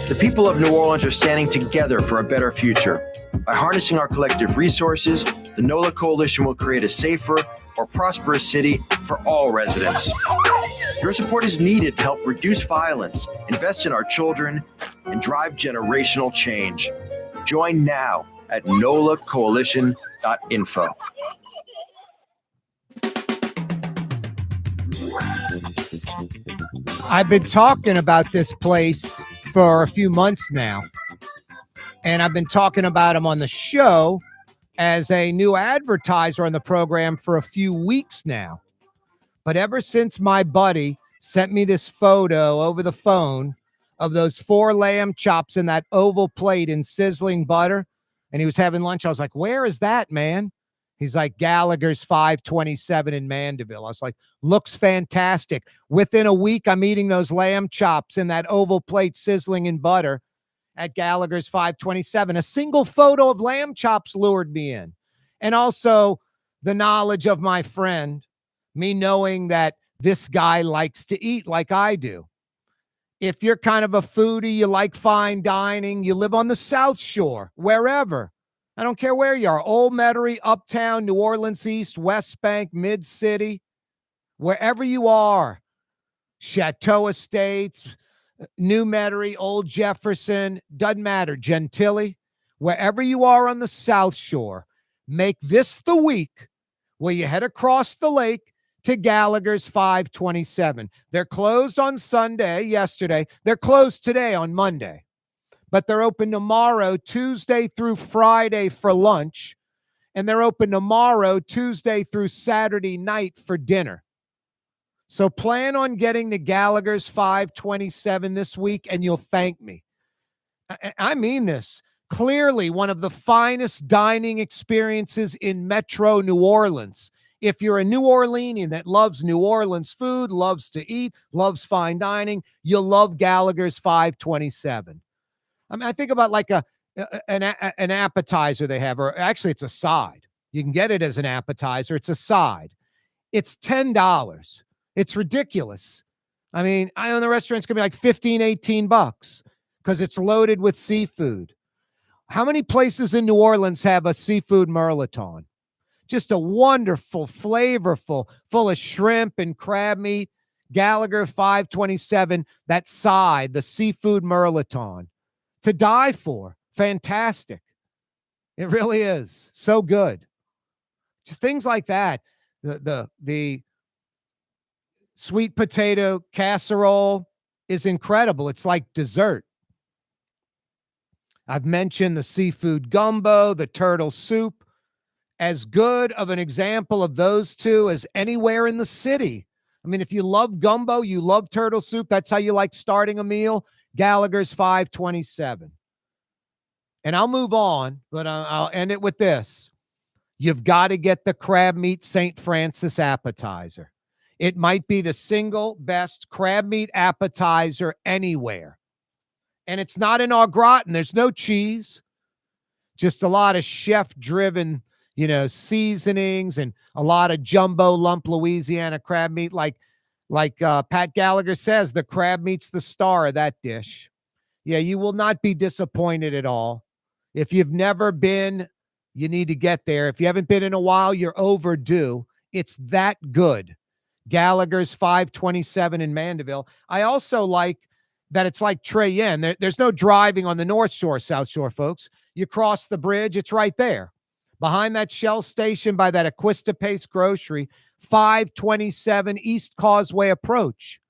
The people of New Orleans are standing together for a better future. By harnessing our collective resources, the NOLA Coalition will create a safer, more prosperous city for all residents. Your support is needed to help reduce violence, invest in our children, and drive generational change. Join now at nolacoalition.info. I've been talking about this place for a few months now, and I've been talking about him on the show as a new advertiser on the program for a few weeks now. But ever since my buddy sent me this photo over the phone of those 4 lamb chops in that oval plate in sizzling butter, and he was having lunch, I was like, where is that, man? He's like, Gallagher's 527 in Mandeville. I was like, looks fantastic. Within a week, I'm eating those lamb chops in that oval plate sizzling in butter at Gallagher's 527. A single photo of lamb chops lured me in. And also the knowledge of my friend, me knowing that this guy likes to eat like I do. If you're kind of a foodie, you like fine dining, you live on the South Shore, wherever, I don't care where you are, Old Metairie, Uptown, New Orleans East, West Bank, Mid-City, wherever you are, Chateau Estates, New Metairie, Old Jefferson, doesn't matter, Gentilly, wherever you are on the South Shore, make this the week where you head across the lake to Gallagher's 527. They're closed on Sunday, yesterday. They're closed today on Monday. But they're open tomorrow, Tuesday through Friday for lunch. And they're open tomorrow, Tuesday through Saturday night for dinner. So plan on getting to Gallagher's 527 this week, and you'll thank me. I mean this. Clearly one of the finest dining experiences in Metro New Orleans. If you're a New Orleanian that loves New Orleans food, loves to eat, loves fine dining, you'll love Gallagher's 527. I mean, I think about like an appetizer they have, or actually it's a side. You can get it as an appetizer. It's a side. It's $10. It's ridiculous. I mean, I know the restaurant's going to be like $15, $18 because it's loaded with seafood. How many places in New Orleans have a seafood mirliton? Just a wonderful, flavorful, full of shrimp and crab meat. Gallagher 527, that side, the seafood mirliton. To die for. Fantastic. It really is. So good. Things like that. The sweet potato casserole is incredible. It's like dessert. I've mentioned the seafood gumbo, the turtle soup. As good of an example of those two as anywhere in the city. I mean, if you love gumbo, you love turtle soup, that's how you like starting a meal, Gallagher's 527. And I'll move on, but I'll end it with this. You've got to get the crab meat St. Francis appetizer. It might be the single best crab meat appetizer anywhere. And it's not an au gratin. There's no cheese, just a lot of chef-driven, seasonings and a lot of jumbo lump Louisiana crab meat. Like Pat Gallagher says, the crab meat's the star of that dish. Yeah, you will not be disappointed at all. If you've never been, you need to get there. If you haven't been in a while, you're overdue. It's that good. Gallagher's 527 in Mandeville. I also like that it's like Trey Yen. There's no driving on the North Shore, South Shore, folks. You cross the bridge, it's right there. Behind that Shell station by that Aquista Pace Grocery, 527 East Causeway Approach.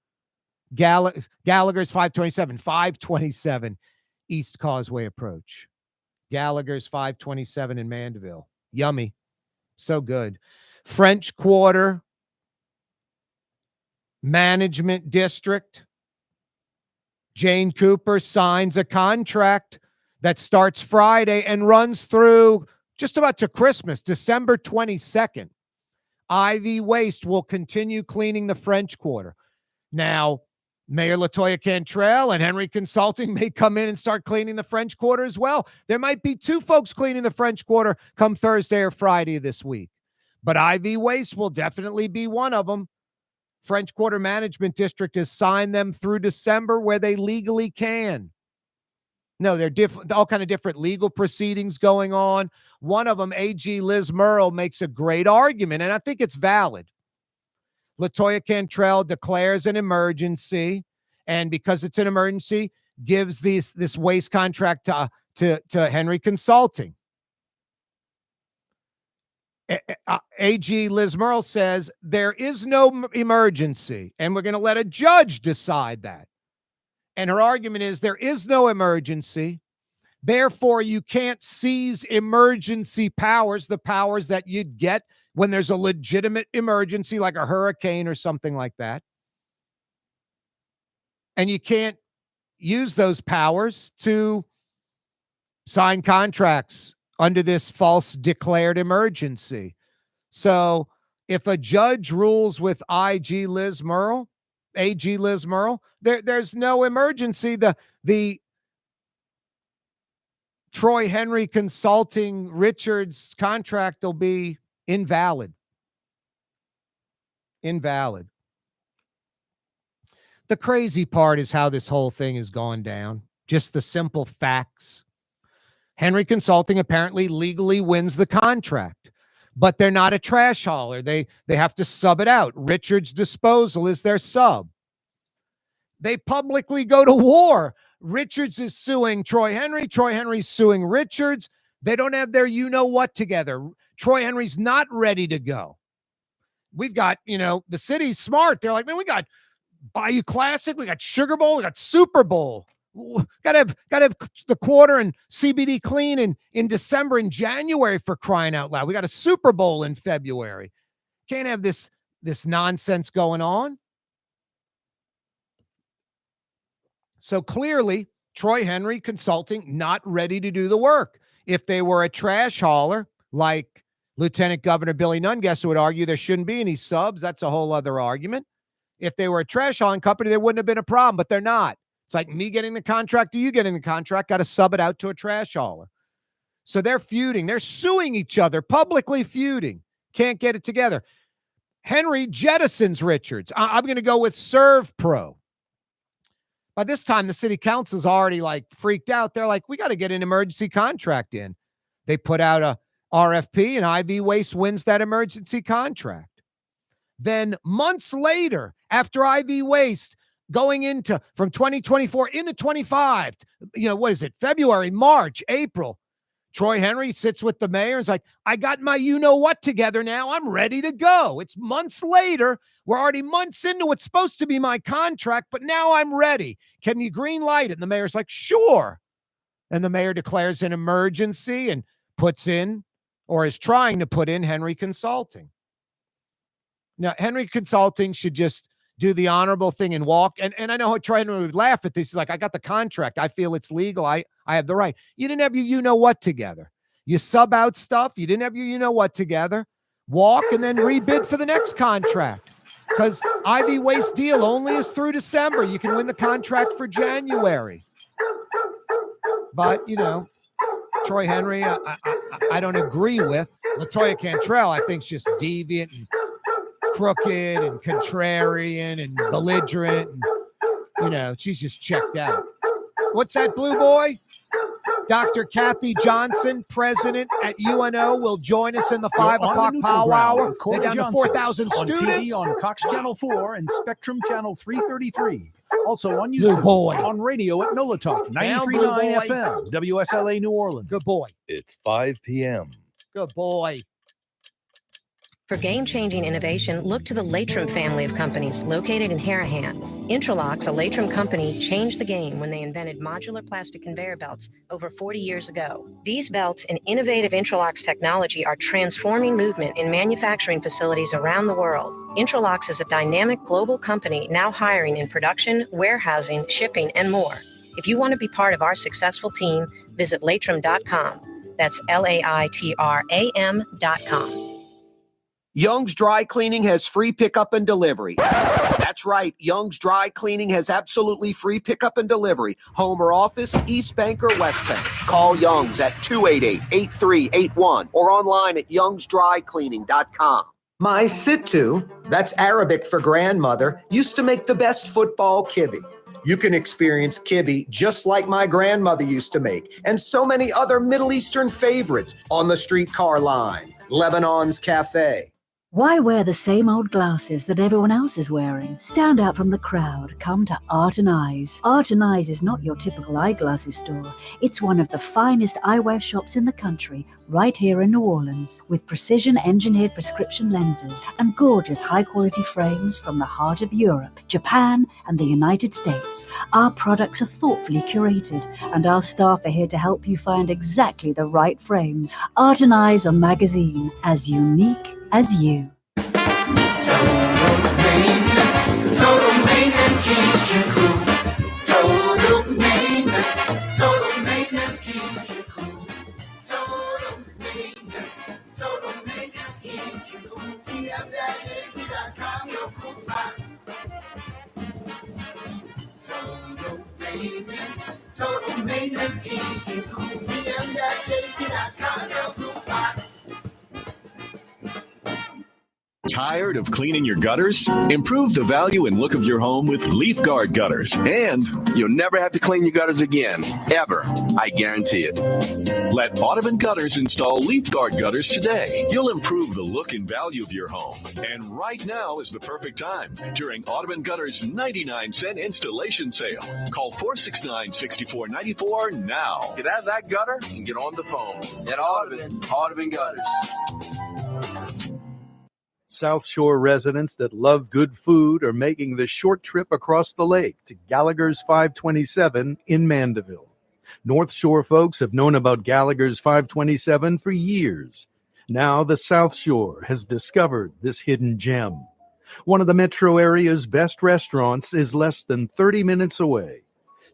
Gallagher's 527 East Causeway Approach. Gallagher's 527 in Mandeville. Yummy. So good. French Quarter Management District. Jane Cooper signs a contract that starts Friday and runs through just about to Christmas, December 22nd. IV Waste will continue cleaning the French Quarter. Now, Mayor LaToya Cantrell and Henry Consulting may come in and start cleaning the French Quarter as well. There might be two folks cleaning the French Quarter come Thursday or Friday this week. But IV Waste will definitely be one of them. French Quarter Management District has signed them through December where they legally can. No, they're different, all kind of different legal proceedings going on. One of them, AG Liz Murrow, makes a great argument, and I think it's valid. LaToya Cantrell declares an emergency, and because it's an emergency, gives this waste contract to Henry Consulting. AG Liz Murrow says there is no emergency, and we're going to let a judge decide that. And her argument is there is no emergency. Therefore, you can't seize emergency powers, the powers that you'd get when there's a legitimate emergency like a hurricane or something like that. And you can't use those powers to sign contracts under this false declared emergency. So if a judge rules with AG Liz Murrow, there's no emergency. The Troy Henry Consulting Richards contract will be invalid. Invalid. The crazy part is how this whole thing has gone down. Just the simple facts. Henry Consulting apparently legally wins the contract, but they're not a trash hauler. They have to sub it out. Richards Disposal is their sub. They publicly go to war. Richards is suing Troy Henry. Troy Henry's suing Richards. They don't have their you-know-what together. Troy Henry's not ready to go. We've got, the city's smart. They're like, man, we got Bayou Classic. We got Sugar Bowl. We got Super Bowl. Gotta have the quarter and CBD clean in December and January, for crying out loud. We got a Super Bowl in February. Can't have this nonsense going on. So clearly, Troy Henry Consulting not ready to do the work. If they were a trash hauler, like Lieutenant Governor Billy Nungesser would argue there shouldn't be any subs, that's a whole other argument. If they were a trash hauling company, there wouldn't have been a problem, but they're not. It's like me getting the contract or you getting the contract, got to sub it out to a trash hauler. So they're feuding. They're suing each other, publicly feuding. Can't get it together. Henry jettisons Richards. I'm going to go with Serve Pro. By this time, the city council's already freaked out. They're like, we got to get an emergency contract in. They put out a RFP and IV Waste wins that emergency contract. Then months later, after IV Waste going from 2024 into 25, what is it? February, March, April. Troy Henry sits with the mayor and is like, I got my you-know-what together now. I'm ready to go. It's months later. We're already months into what's supposed to be my contract, but now I'm ready. Can you green light it? And the mayor's like, sure. And the mayor declares an emergency and puts in, or is trying to put in, Henry Consulting. Now, Henry Consulting should just do the honorable thing and walk. And I know how Troy Henry would laugh at this. He's like, I got the contract. I feel it's legal. I have the right. You didn't have your you-know-what together. You sub out stuff. You didn't have your you-know-what together. Walk and then rebid for the next contract. Because Ivy Waste deal only is through December. You can win the contract for January. But, Troy Henry, I don't agree with. LaToya Cantrell, I think, is just deviant and crooked and contrarian and belligerent. And, she's just checked out. What's that, Blue Boy? Dr. Kathy Johnson, president at UNO, will join us in the 5 o'clock power hour. They're down to 4,000 students. On TV on Cox Channel 4 and Spectrum Channel 333. Also on YouTube. Good boy. On radio at NOLA Talk 93.9 FM, WSLA New Orleans. Good boy. It's 5 p.m. Good boy. For game-changing innovation, look to the Latrim family of companies located in Harahan. Intralox, a Latrim company, changed the game when they invented modular plastic conveyor belts over 40 years ago. These belts and innovative Intralox technology are transforming movement in manufacturing facilities around the world. Intralox is a dynamic global company now hiring in production, warehousing, shipping, and more. If you want to be part of our successful team, visit latrim.com. That's LAITRAM.com. Young's Dry Cleaning has free pickup and delivery. That's right. Young's Dry Cleaning has absolutely free pickup and delivery. Home or office, East Bank or West Bank. Call Young's at 288-8381 or online at youngsdrycleaning.com. My Sittu, that's Arabic for grandmother, used to make the best football kibbe. You can experience kibbe just like my grandmother used to make, and so many other Middle Eastern favorites on the streetcar line, Lebanon's Cafe. Why wear the same old glasses that everyone else is wearing? Stand out from the crowd. Come to Art and Eyes. Art and Eyes is not your typical eyeglasses store. It's one of the finest eyewear shops in the country, right here in New Orleans, with precision-engineered prescription lenses and gorgeous high-quality frames from the heart of Europe, Japan, and the United States. Our products are thoughtfully curated, and our staff are here to help you find exactly the right frames. Art and Eyes, a magazine as unique as you. Total maintenance keeps you cool. Total maintenance keeps you cool. Total maintenance keeps you cool. TM-AC.com, your cool spots. Total maintenance keeps you cool. TM-AC.com, your cool spots. Tired of cleaning your gutters? Improve the value and look of your home with Leaf Guard gutters. And you'll never have to clean your gutters again, ever. I guarantee it. Let Audubon Gutters install Leaf Guard gutters today. You'll improve the look and value of your home. And right now is the perfect time during Audubon Gutters 99-cent installation sale. Call 469-6494 now. Get out of that gutter and get on the phone. At Audubon Gutters. South Shore residents that love good food are making the short trip across the lake to Gallagher's 527 in Mandeville. North Shore folks have known about Gallagher's 527 for years. Now the South Shore has discovered this hidden gem. One of the metro area's best restaurants is less than 30 minutes away.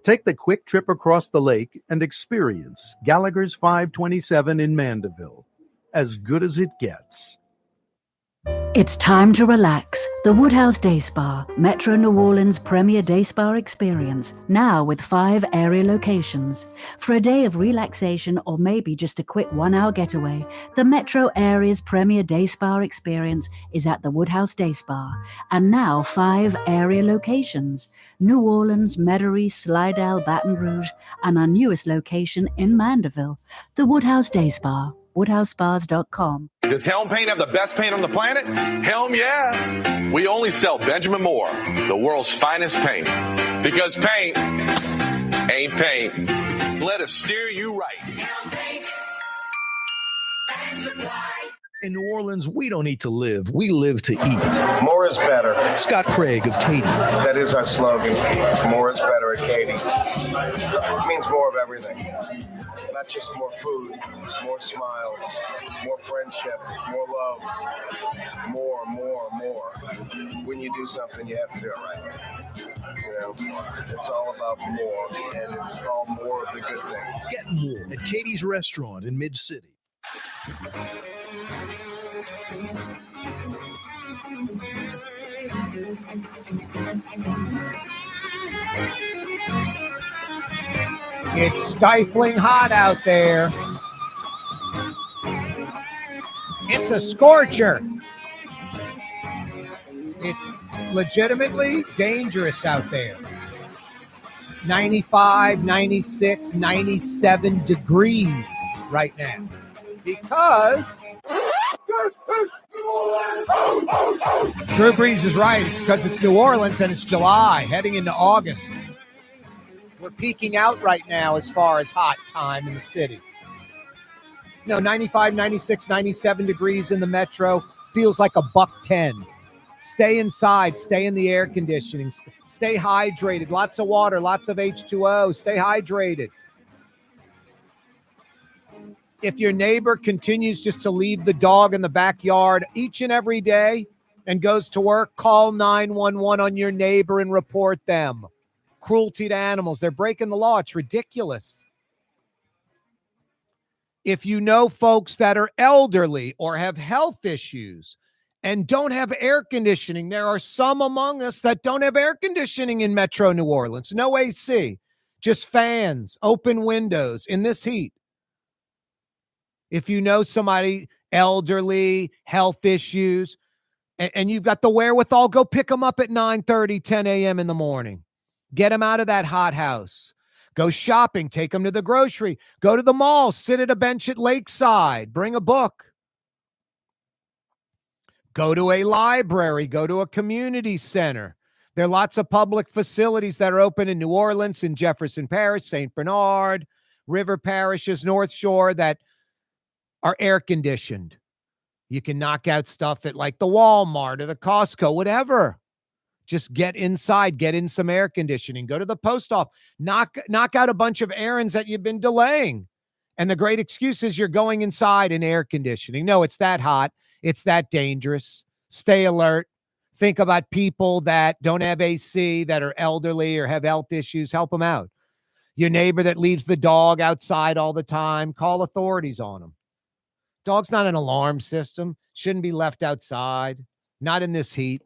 Take the quick trip across the lake and experience Gallagher's 527 in Mandeville. As good as it gets. It's time to relax. The Woodhouse Day Spa, Metro New Orleans' premier day spa experience, now with 5 area locations. For a day of relaxation or maybe just a quick 1-hour getaway, the Metro area's premier day spa experience is at the Woodhouse Day Spa, and now 5 area locations: New Orleans, Metairie, Slidell, Baton Rouge, and our newest location in Mandeville, the Woodhouse Day Spa. WoodhouseSpas.com. Does Helm Paint have the best paint on the planet? Helm, yeah. We only sell Benjamin Moore, the world's finest paint. Because paint ain't paint. Let us steer you right. Helm Paint. In New Orleans, we don't eat to live. We live to eat. More is better. Scott Craig of Katie's. That is our slogan. More is better at Katie's. It means more of everything. Not just more food, more smiles, more friendship, more love, more. When you do something, you have to do it right. It's all about more, and it's all more of the good things. Get more at Katie's Restaurant in Mid-City. It's stifling hot out there. It's a scorcher. It's legitimately dangerous out there. 95, 96, 97 degrees right now. Because Drew Brees is right. It's because it's New Orleans and it's July, heading into August. We're peaking out right now as far as hot time in the city. 95, 96, 97 degrees in the metro feels like a $110. Stay inside. Stay in the air conditioning. Stay hydrated. Lots of water. Lots of H2O. Stay hydrated. If your neighbor continues just to leave the dog in the backyard each and every day and goes to work, call 911 on your neighbor and report them. Cruelty to animals. They're breaking the law. It's ridiculous. If you know folks that are elderly or have health issues and don't have air conditioning, there are some among us that don't have air conditioning in Metro New Orleans. No AC, just fans, open windows in this heat. If you know somebody elderly, health issues, and you've got the wherewithal, go pick them up at 9:30, 10 a.m. in the morning. Get them out of that hot house. Go shopping, take them to the grocery, go to the mall, sit at a bench at Lakeside, bring a book. Go to a library, go to a community center. There are lots of public facilities that are open in New Orleans, in Jefferson Parish, St. Bernard, River Parishes, North Shore that are air conditioned. You can knock out stuff at like the Walmart or the Costco, whatever. Just get inside, get in some air conditioning, go to the post office, knock out a bunch of errands that you've been delaying. And the great excuse is you're going inside in air conditioning. No, it's that hot. It's that dangerous. Stay alert. Think about people that don't have AC, that are elderly or have health issues. Help them out. Your neighbor that leaves the dog outside all the time, call authorities on them. Dog's not an alarm system. Shouldn't be left outside. Not in this heat.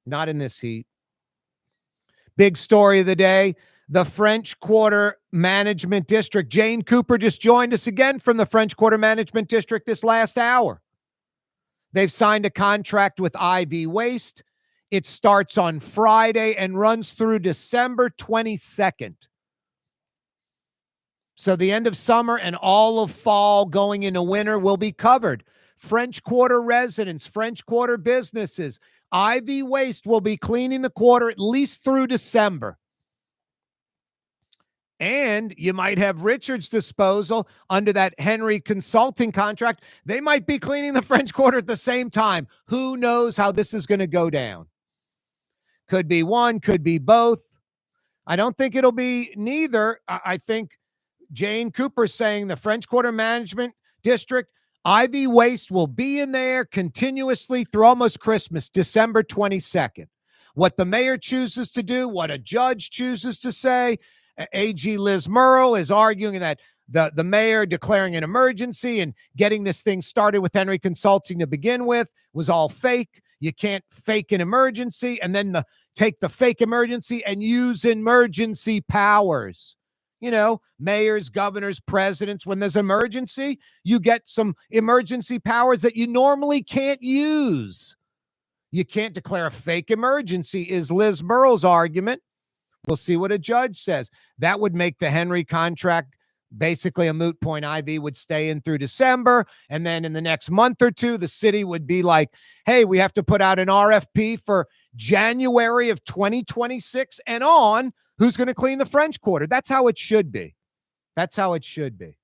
Not in this heat. Big story of the day. The French Quarter Management District. Jane Cooper just joined us again from the French Quarter Management District this last hour. They've signed a contract with IV Waste. It starts on Friday and runs through December 22nd. So the end of summer and all of fall going into winter will be covered. French Quarter residents, French Quarter businesses, IV Waste will be cleaning the quarter at least through December. And you might have Richards Disposal under that Henry Consulting contract. They might be cleaning the French Quarter at the same time. Who knows how this is going to go down? Could be one, could be both. I don't think it'll be neither. I think Jane Cooper saying the French Quarter Management District, IV Waste will be in there continuously through almost Christmas, December 22nd. What the mayor chooses to do, what a judge chooses to say, AG Liz Murrell is arguing that the mayor declaring an emergency and getting this thing started with Henry Consulting to begin with was all fake. You can't fake an emergency and then take the fake emergency and use emergency powers. You know, mayors, governors, presidents, when there's emergency, you get some emergency powers that you normally can't use. You can't declare a fake emergency is Liz Murrell's argument. We'll see what a judge says. That would make the Henry contract basically a moot point. IV would stay in through December. And then in the next month or two, the city would be like, hey, we have to put out an RFP for January of 2026 and on. Who's going to clean the French Quarter? That's how it should be. That's how it should be.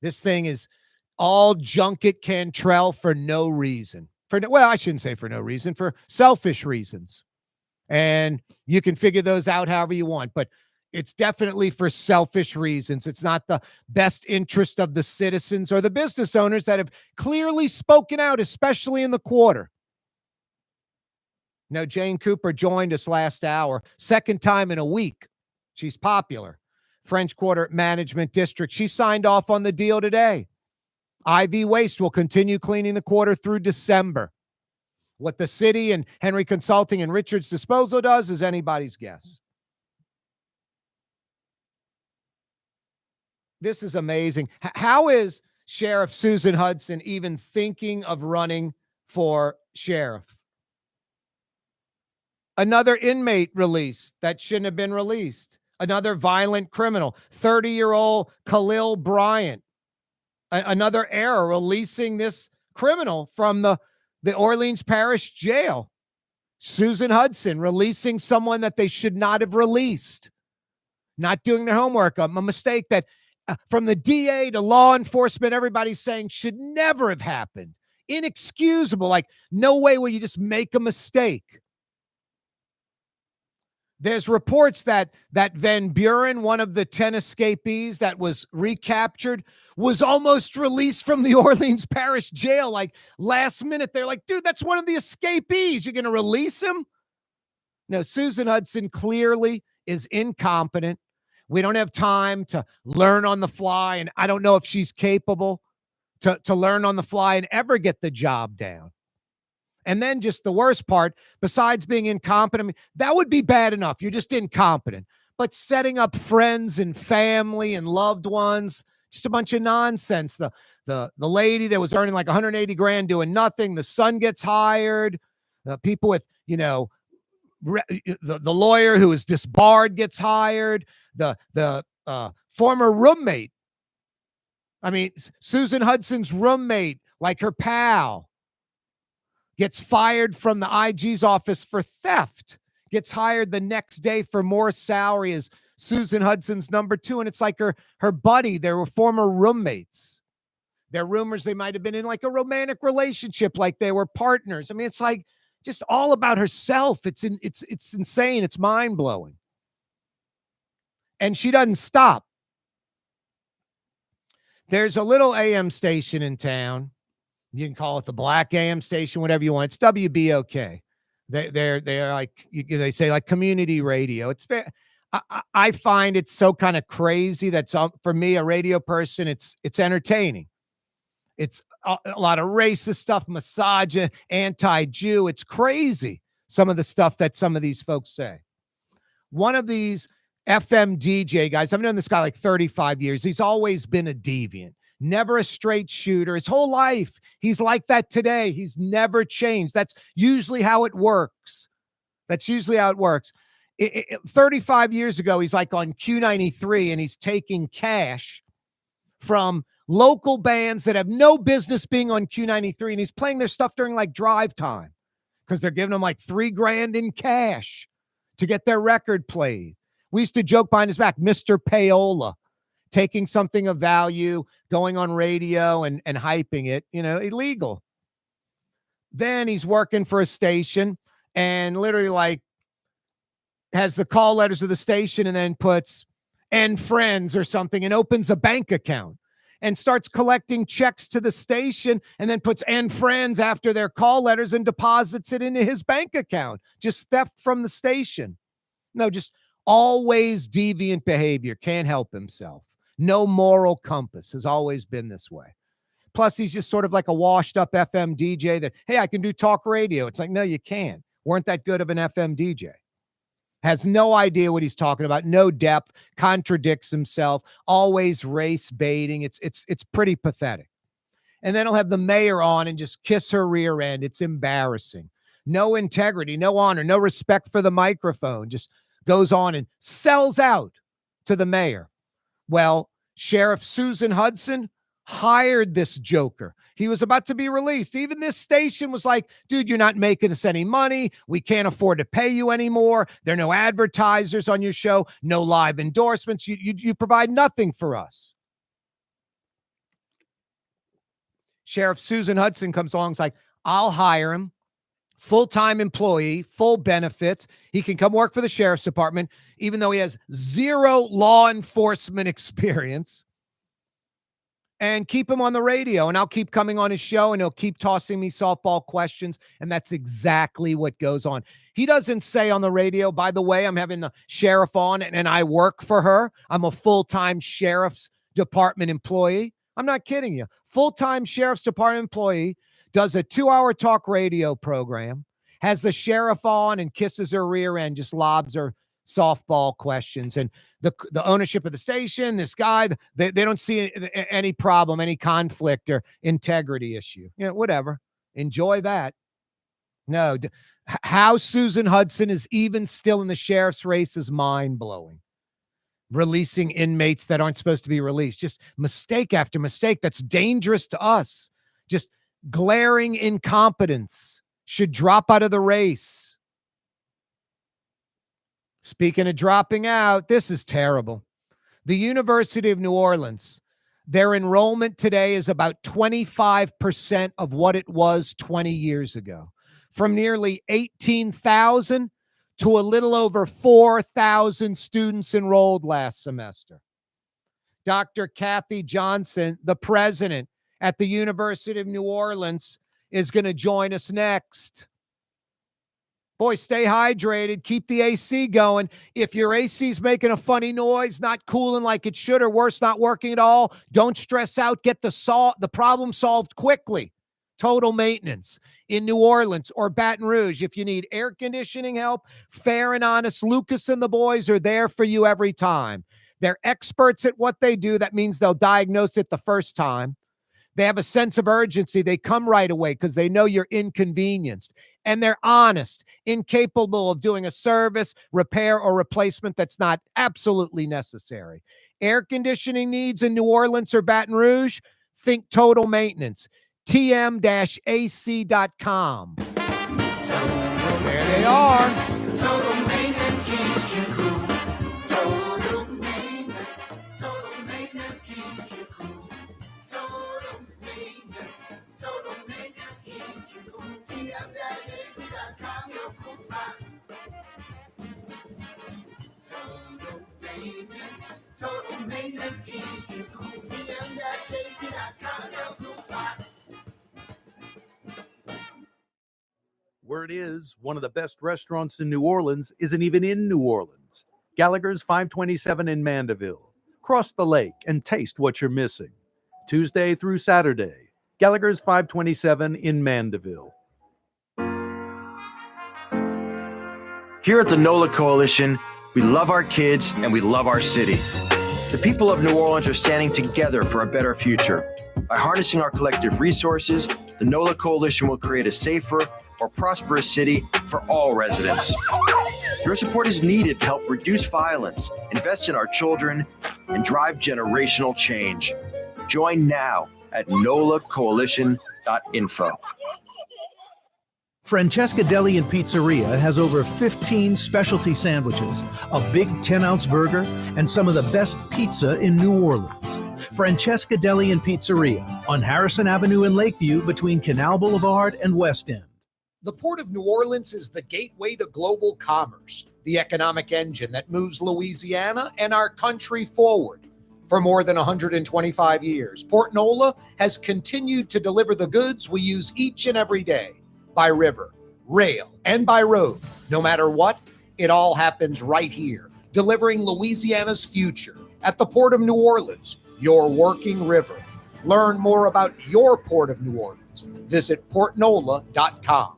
This thing is all junket Cantrell for no reason. Well, I shouldn't say for no reason, for selfish reasons. And you can figure those out however you want, but it's definitely for selfish reasons. It's not the best interest of the citizens or the business owners that have clearly spoken out, especially in the quarter. Now, Jane Cooper joined us last hour, second time in a week. She's popular. French Quarter Management District. She signed off on the deal today. IV Waste will continue cleaning the quarter through December. What the city and Henry Consulting and Richards Disposal does is anybody's guess. This is amazing. How is Sheriff Susan Hudson even thinking of running for sheriff? Another inmate released that shouldn't have been released. Another violent criminal, 30-year-old Khalil Bryant. Another error releasing this criminal from the Orleans Parish Jail. Susan Hudson releasing someone that they should not have released. Not doing their homework. A mistake that from the DA to law enforcement, everybody's saying should never have happened. Inexcusable. Like, no way will you just make a mistake. There's reports that Van Buren, one of the 10 escapees that was recaptured, was almost released from the Orleans Parish Jail. Like, last minute, they're like, dude, that's one of the escapees. You're going to release him? No, Susan Hudson clearly is incompetent. We don't have time to learn on the fly, and I don't know if she's capable to learn on the fly and ever get the job down. And then just the worst part, besides being incompetent, I mean, that would be bad enough. You're just incompetent. But setting up friends and family and loved ones, just a bunch of nonsense. The lady that was earning like 180 grand doing nothing, the son gets hired. The people with, the lawyer who is disbarred gets hired. The former roommate. I mean, Susan Hudson's roommate, like her pal, gets fired from the IG's office for theft, gets hired the next day for more salary as Susan Hudson's number 2. And it's like her buddy, they were former roommates. There are rumors they might have been in like a romantic relationship, like they were partners. I mean, it's like just all about herself. It's insane. It's mind-blowing. And she doesn't stop. There's a little AM station in town. You can call it the Black AM station, whatever you want. It's WBOK. They're like, they say like community radio. It's fair. I find it so kind of crazy that for me, a radio person, it's entertaining. It's a lot of racist stuff, misogynist, anti-Jew. It's crazy, some of the stuff that some of these folks say. One of these FM DJ guys, I've known this guy like 35 years. He's always been a deviant. Never a straight shooter. His whole life, he's like that today. He's never changed. That's usually how it works. 35 years ago, he's like on Q93, and he's taking cash from local bands that have no business being on Q93, and he's playing their stuff during like drive time because they're giving him like $3,000 in cash to get their record played. We used to joke behind his back, Mr. Payola, taking something of value, going on radio and hyping it, illegal. Then he's working for a station and literally like has the call letters of the station and then puts "and friends" or something and opens a bank account and starts collecting checks to the station and then puts "and friends" after their call letters and deposits it into his bank account. Just theft from the station. No, just always deviant behavior. Can't help himself. No moral compass. Has always been this way. Plus, he's just sort of like a washed up FM DJ that, hey, I can do talk radio. It's like, no, you can't. Weren't that good of an FM DJ. Has no idea what he's talking about. No depth. Contradicts himself. Always race baiting. It's pretty pathetic. And then he'll have the mayor on and just kiss her rear end. It's embarrassing. No integrity, no honor, no respect for the microphone. Just goes on and sells out to the mayor. Well, Sheriff Susan Hudson hired this joker. He was about to be released. Even this station was like, dude, you're not making us any money. We can't afford to pay you anymore. There are no advertisers on your show, no live endorsements. You provide nothing for us. Sheriff Susan Hudson comes along and is like, I'll hire him. Full-time employee, full benefits. He can come work for the sheriff's department, even though he has zero law enforcement experience. And keep him on the radio, and I'll keep coming on his show, and he'll keep tossing me softball questions, and that's exactly what goes on. He doesn't say on the radio, by the way, I'm having the sheriff on, and I work for her. I'm a full-time sheriff's department employee. I'm not kidding you. Full-time Sheriff's Department employee does a 2-hour talk radio program, has the sheriff on and kisses her rear end, just lobs her softball questions. And the ownership of the station, this guy, they don't see any problem, any conflict or integrity issue. Whatever. Enjoy that. No, how Susan Hudson is even still in the sheriff's race is mind-blowing. Releasing inmates that aren't supposed to be released. Just mistake after mistake that's dangerous to us. Just glaring incompetence. Should drop out of the race. Speaking of dropping out, this is terrible. The University of New Orleans, their enrollment today is about 25% of what it was 20 years ago. From nearly 18,000 to a little over 4,000 students enrolled last semester. Dr. Kathy Johnson, the president at the University of New Orleans, is going to join us next. Boy, stay hydrated. Keep the AC going. If your AC's making a funny noise, not cooling like it should, or worse, not working at all, don't stress out. Get the problem solved quickly. Total Maintenance in New Orleans or Baton Rouge. If you need air conditioning help, fair and honest, Lucas and the boys are there for you every time. They're experts at what they do. That means they'll diagnose it the first time. They have a sense of urgency. They come right away because they know you're inconvenienced. And they're honest, incapable of doing a service, repair, or replacement that's not absolutely necessary. Air conditioning needs in New Orleans or Baton Rouge? Think Total Maintenance. tm-ac.com. There they are. Total Maintenance keeps you cool. Total Maintenance. Total Maintenance keeps you cool. Total Maintenance. Total Maintenance keeps you cool. tm-ac.com, your cool spots. Total Maintenance. Total Maintenance keeps you cool. tm-ac.com, your cool spots. Word is, one of the best restaurants in New Orleans isn't even in New Orleans. Gallagher's 527 in Mandeville. Cross the lake and taste what you're missing. Tuesday through Saturday. Gallagher's 527 in Mandeville. Here at the NOLA Coalition, we love our kids and we love our city. The people of New Orleans are standing together for a better future. By harnessing our collective resources, the NOLA Coalition will create a safer, more prosperous city for all residents. Your support is needed to help reduce violence, invest in our children, and drive generational change. Join now at nolacoalition.info. Francesca Deli and Pizzeria has over 15 specialty sandwiches, a big 10-ounce burger, and some of the best pizza in New Orleans. Francesca Deli and Pizzeria on Harrison Avenue in Lakeview between Canal Boulevard and West End. The Port of New Orleans is the gateway to global commerce, the economic engine that moves Louisiana and our country forward. For more than 125 years, Port Nola has continued to deliver the goods we use each and every day. By river, rail, and by road. No matter what, it all happens right here, delivering Louisiana's future at the Port of New Orleans, your working river. Learn more about your Port of New Orleans. Visit portnola.com.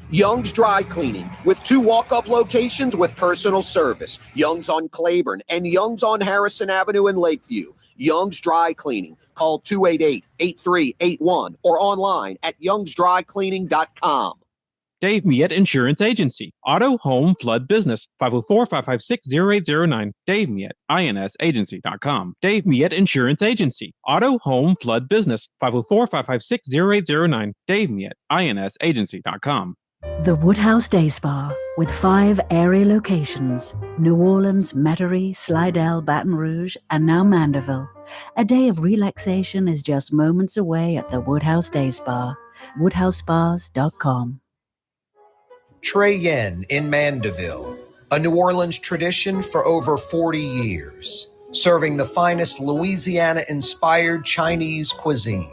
Young's Dry Cleaning, with 2 walk-up locations with personal service. Young's on Claiborne and Young's on Harrison Avenue in Lakeview. Young's Dry Cleaning. Call 288-8381 or online at youngsdrycleaning.com. Dave Miette Insurance Agency. Auto, home, flood, business. 504-556-0809. Dave Miette, insagency.com. Dave Miette Insurance Agency. Auto, home, flood, business. 504-556-0809. Dave Miette, insagency.com. The Woodhouse Day Spa, with 5 area locations: New Orleans, Metairie, Slidell, Baton Rouge, and now Mandeville. A day of relaxation is just moments away at the Woodhouse Day Spa. WoodhouseSpas.com. Trey Yen in Mandeville, a New Orleans tradition for over 40 years, serving the finest Louisiana-inspired Chinese cuisine.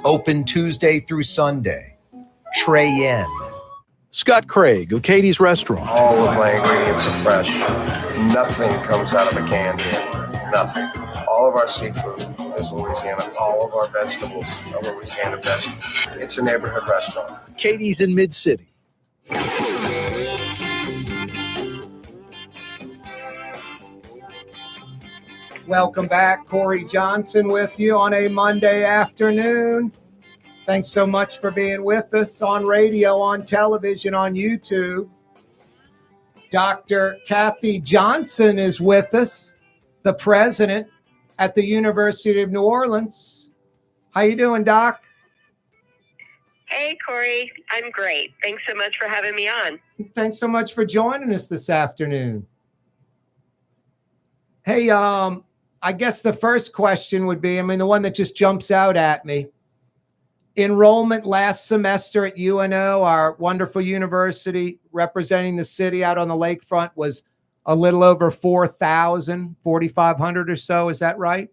Open Tuesday through Sunday. Trey Yen. Scott Craig of Katie's Restaurant. All of my ingredients are fresh. Nothing comes out of a can here. Nothing. All of our seafood is Memphis, Louisiana. All of our vegetables are Louisiana vegetables. It's a neighborhood restaurant. Katie's in Mid-City. Welcome back. Corey Johnson with you on a Monday afternoon. Thanks so much for being with us on radio, on television, on YouTube. Dr. Kathy Johnson is with us, the president at the University of New Orleans. How you doing, Doc? Hey, Corey. I'm great. Thanks so much for having me on. Thanks so much for joining us this afternoon. Hey, I guess the first question would be, the one that just jumps out at me. Enrollment last semester at UNO, our wonderful university representing the city out on the lakefront, was a little over 4,000, 4,500 or so. Is that right?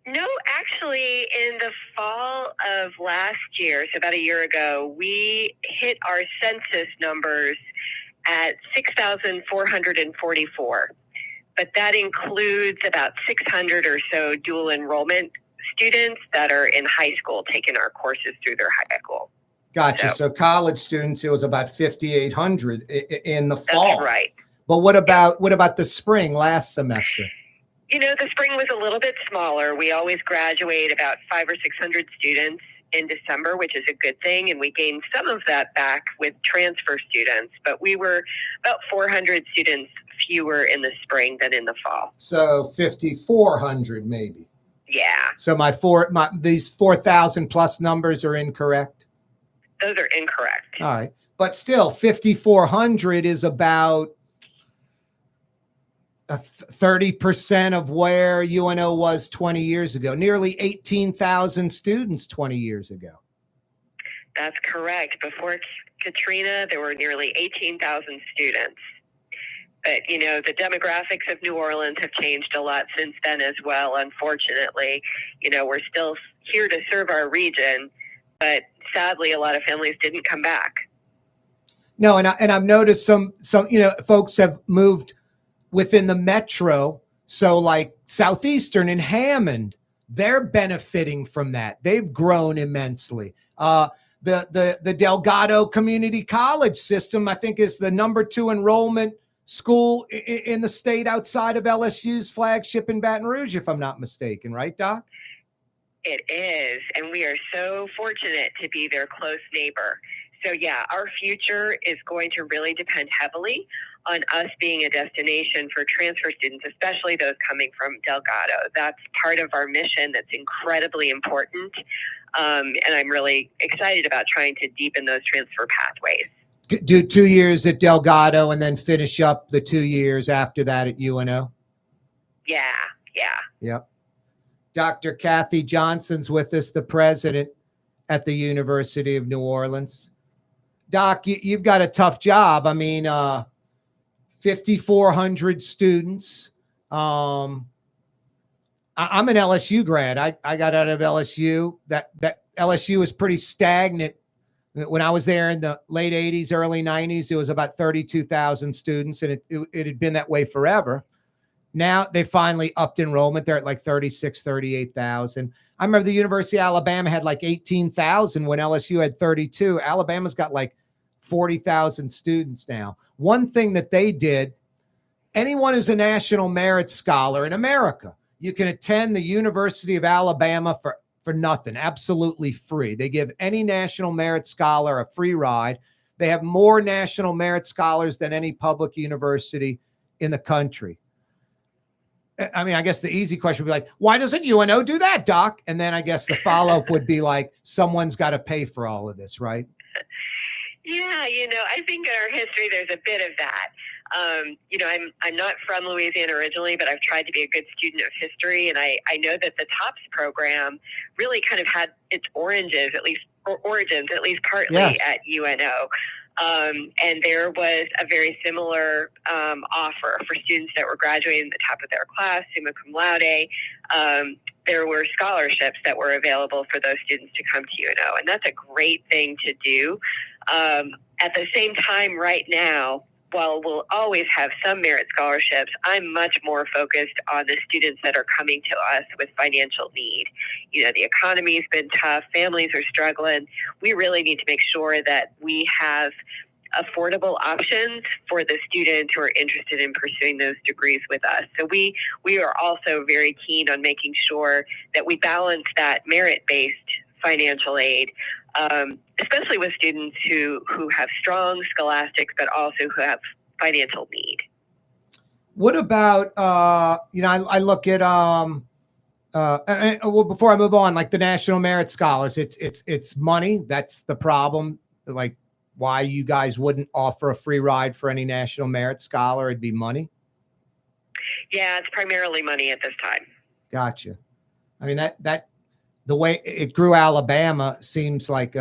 No, actually, in the fall of last year, so about a year ago, we hit our census numbers at 6,444. But that includes about 600 or so dual enrollment students that are in high school taking our courses through their high school. Gotcha. So college students, it was about 5,800 in the fall. That's right. But what about the spring last semester? The spring was a little bit smaller. We always graduate about 500 or 600 students in December, which is a good thing. And we gained some of that back with transfer students. But we were about 400 students fewer in the spring than in the fall. So 5,400 maybe. Yeah. So these 4,000 plus numbers are incorrect? Those are incorrect. All right. But still, 5,400 is about 30% of where UNO was 20 years ago. Nearly 18,000 students 20 years ago. That's correct. Before Katrina, there were nearly 18,000 students. But, the demographics of New Orleans have changed a lot since then as well, unfortunately. We're still here to serve our region, but sadly, a lot of families didn't come back. No, and I've noticed some folks have moved within the metro. So like Southeastern and Hammond, they're benefiting from that. They've grown immensely. The Delgado Community College system, I think, is the number 2 enrollment school in the state outside of LSU's flagship in Baton Rouge, if I'm not mistaken. Right, Doc? It is. And we are so fortunate to be their close neighbor. So yeah, our future is going to really depend heavily on us being a destination for transfer students, especially those coming from Delgado. That's part of our mission that's incredibly important. And I'm really excited about trying to deepen those transfer pathways. Do 2 years at Delgado and then finish up the 2 years after that at UNO? Yeah. Yep. Dr. Kathy Johnson's with us, the president at the University of New Orleans. Doc, you've got a tough job. 5,400 students. I'm an LSU grad. I got out of LSU. That LSU is pretty stagnant. When I was there in the late 80s, early 90s, it was about 32,000 students, and it had been that way forever. Now they finally upped enrollment. They're at like 36, 38,000. I remember the University of Alabama had like 18,000 when LSU had 32. Alabama's got like 40,000 students now. One thing that they did, anyone who's a National Merit Scholar in America, you can attend the University of Alabama for nothing, absolutely free. They give any National Merit Scholar a free ride. They have more National Merit Scholars than any public university in the country. I guess the easy question would be like, why doesn't UNO do that, Doc? And then I guess the follow-up would be like, someone's got to pay for all of this, right? Yeah, I think in our history, there's a bit of that. I'm not from Louisiana originally, but I've tried to be a good student of history. And I know that the TOPS program really kind of had its origins, at least partly at UNO. And there was a very similar offer for students that were graduating at the top of their class, summa cum laude. There were scholarships that were available for those students to come to UNO. And that's a great thing to do. At the same time, right now, while we'll always have some merit scholarships, I'm much more focused on the students that are coming to us with financial need. You know, the economy's been tough, families are struggling. We really need to make sure that we have affordable options for the students who are interested in pursuing those degrees with us. So we are also very keen on making sure that we balance that merit-based financial aid, especially with students who have strong scholastics, but also who have financial need. What about, I look at, well, before I move on, like the National Merit Scholars, it's money. That's the problem. Like, why you guys wouldn't offer a free ride for any National Merit Scholar? It'd be money. Yeah, it's primarily money at this time. Gotcha. I mean, that the way it grew Alabama seems like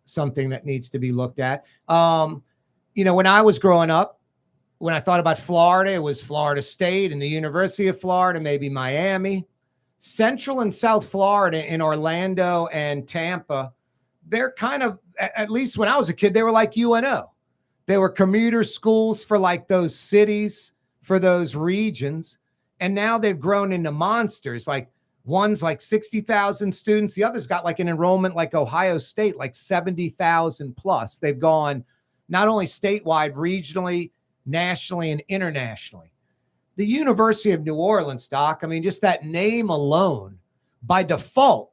something that needs to be looked at. When I was growing up, when I thought about Florida, it was Florida State and the University of Florida, maybe Miami. Central and South Florida in Orlando and Tampa, they're kind of, at least when I was a kid, they were like UNO. They were commuter schools for like those cities, for those regions. And now they've grown into monsters. Like one's like 60,000 students. The other's got like an enrollment like Ohio State, like 70,000 plus. They've gone not only statewide, regionally, nationally, and internationally. The University of New Orleans, Doc, I mean, just that name alone, by default,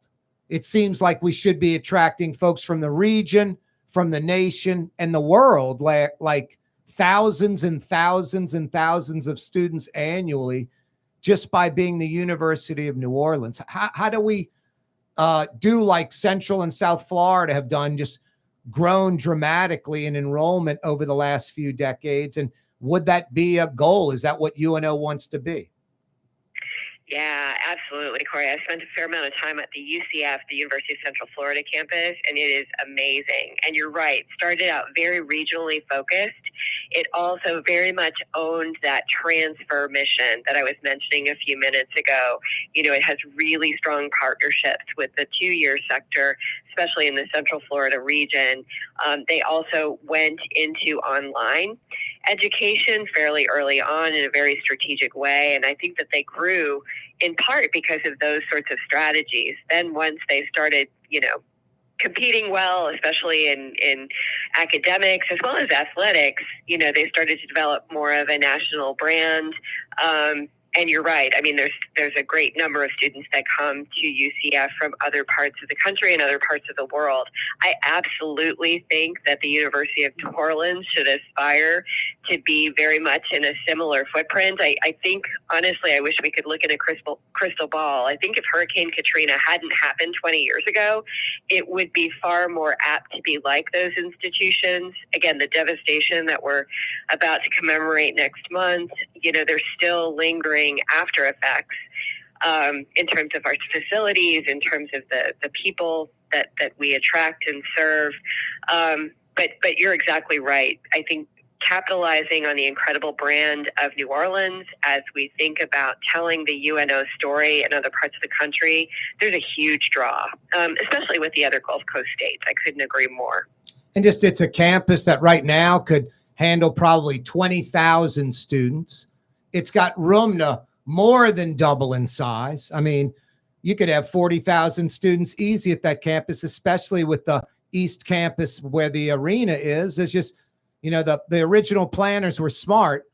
it seems like we should be attracting folks from the region, from the nation, and the world, like thousands and thousands and thousands of students annually, just by being the University of New Orleans. How do we do like Central and South Florida have done, just grown dramatically in enrollment over the last few decades? And would that be a goal? Is that what UNO wants to be? Yeah, absolutely, Corey. I spent a fair amount of time at the UCF, the University of Central Florida campus, and it is amazing. And you're right, started out very regionally focused. It also very much owned that transfer mission that I was mentioning a few minutes ago. You know, it has really strong partnerships with the two-year sector, especially in the Central Florida region. They also went into online education fairly early on in a very strategic way. And I think that they grew in part because of those sorts of strategies. Then once they started, competing well, especially in academics as well as athletics, they started to develop more of a national brand. And you're right. I mean, there's a great number of students that come to UCF from other parts of the country and other parts of the world. I absolutely think that the University of New Orleans should aspire to be very much in a similar footprint. I think, honestly, I wish we could look at a crystal ball. I think if Hurricane Katrina hadn't happened 20 years ago, it would be far more apt to be like those institutions. Again, the devastation that we're about to commemorate next month, there's still lingering after effects in terms of our facilities, in terms of the people that we attract and serve. But you're exactly right. I think capitalizing on the incredible brand of New Orleans as we think about telling the UNO story in other parts of the country, there's a huge draw, especially with the other Gulf Coast states. I couldn't agree more. And just it's a campus that right now could handle probably 20,000 students. It's got room to more than double in size. I mean, you could have 40,000 students easy at that campus, especially with the East Campus where the arena is. There's just, the original planners were smart.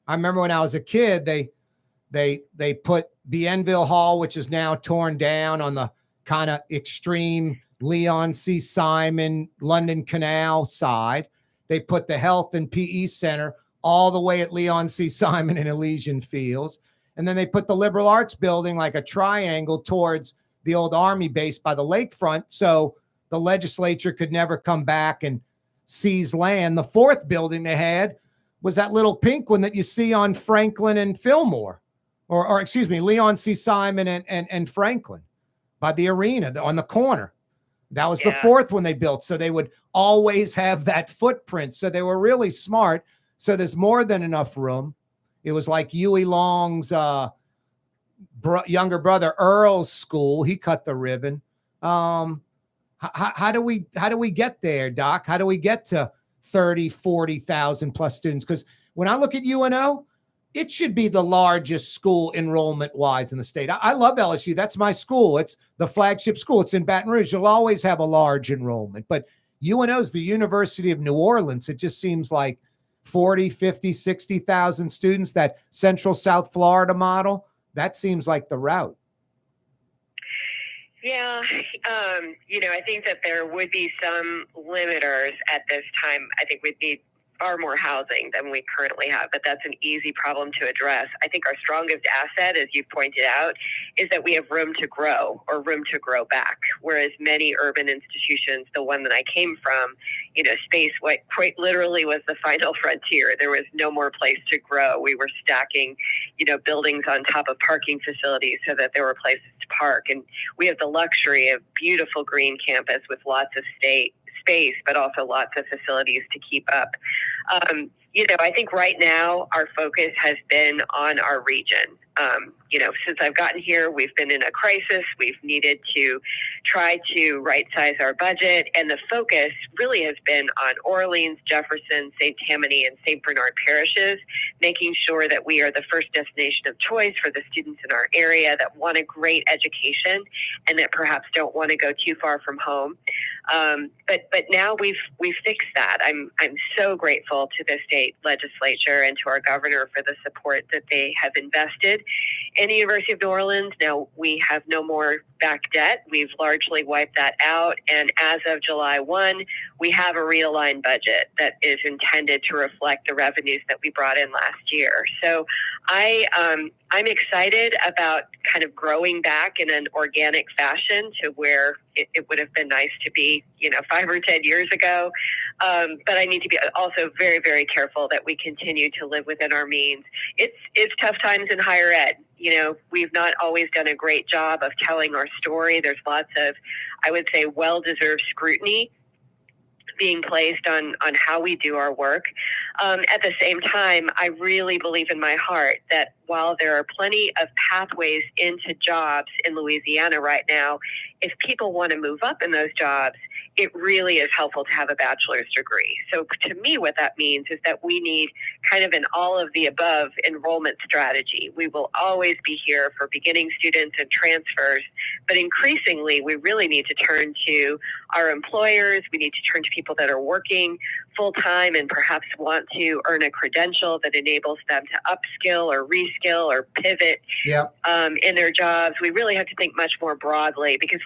I remember when I was a kid, they put Bienville Hall, which is now torn down, on the kind of extreme Leon C. Simon, London Canal side. They put the Health and PE Center all the way at Leon C. Simon and Elysian Fields. And then they put the Liberal Arts Building like a triangle towards the old Army base by the lakefront, so the legislature could never come back and seize land. The fourth building they had was that little pink one that you see on Franklin and Fillmore, or excuse me, Leon C. Simon and Franklin by the arena on the corner. That was the fourth one they built. So they would always have that footprint. So they were really smart. So there's more than enough room. It was like Huey Long's younger brother Earl's school. He cut the ribbon. How do we get there, Doc? How do we get to 30, 40,000 plus students? Because When I look at UNO, it should be the largest school enrollment-wise in the state. I love LSU. That's my school. It's the flagship school. It's in Baton Rouge. You'll always have a large enrollment. But UNO is the University of New Orleans. It just seems like 40, 50, 60,000 students, that Central South Florida model, that seems like the route. Yeah, I think that there would be some limiters at this time. I think we'd need far more housing than we currently have, but that's an easy problem to address. I think our strongest asset, as you pointed out, is that we have room to grow or room to grow back, whereas many urban institutions, the one that I came from, space quite literally was the final frontier. There was no more place to grow. We were stacking, buildings on top of parking facilities so that there were places to park. And we have the luxury of beautiful green campus with lots of space, but also lots of facilities to keep up. I think right now our focus has been on our region. Since I've gotten here, we've been in a crisis. We've needed to try to right-size our budget, and the focus really has been on Orleans, Jefferson, St. Tammany, and St. Bernard parishes, making sure that we are the first destination of choice for the students in our area that want a great education and that perhaps don't want to go too far from home. But now we've fixed that. I'm so grateful to the state legislature and to our governor for the support that they have invested in the University of New Orleans. Now we have no more back debt. We've largely wiped that out. And as of July 1, we have a realigned budget that is intended to reflect the revenues that we brought in last year. So I'm excited about kind of growing back in an organic fashion to where it would have been nice to be, 5 or 10 years ago. But I need to be also very, very careful that we continue to live within our means. It's tough times in higher ed. We've not always done a great job of telling our story. There's lots of, I would say, well-deserved scrutiny being placed on how we do our work. At the same time, I really believe in my heart that while there are plenty of pathways into jobs in Louisiana right now, if people want to move up in those jobs, it really is helpful to have a bachelor's degree. So to me, what that means is that we need kind of an all of the above enrollment strategy. We will always be here for beginning students and transfers, but increasingly we really need to turn to our employers. We need to turn to people that are working full-time and perhaps want to earn a credential that enables them to upskill or reskill or pivot in their jobs. We really have to think much more broadly because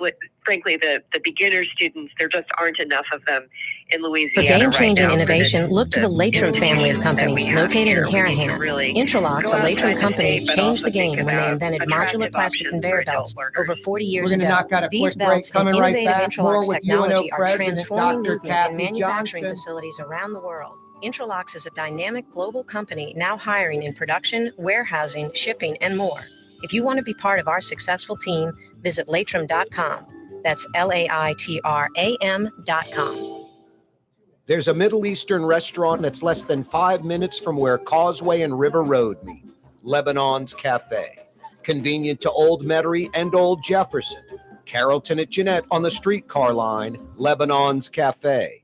frankly, the beginner students, there just aren't enough of them in Louisiana. For game-changing right now. innovation, look to the Latrim family of companies located in Harahan. Intralox, a Latrim company, changed the game when they invented modular plastic conveyor belts over 40 years We're going to ago. knock out a These quick break. belts and Coming right innovative back. More Intralox with UNO technology are President transforming Dr. movement in Kathy manufacturing Johnson. facilities around the world. Intralox is a dynamic global company now hiring in production, warehousing, shipping, and more. If you want to be part of our successful team, visit Latrim.com. That's LAITRAM.com. There's a Middle Eastern restaurant that's less than 5 minutes from where Causeway and River Road meet, Lebanon's Cafe. Convenient to Old Metairie and Old Jefferson. Carrollton at Jeanette on the streetcar line, Lebanon's Cafe.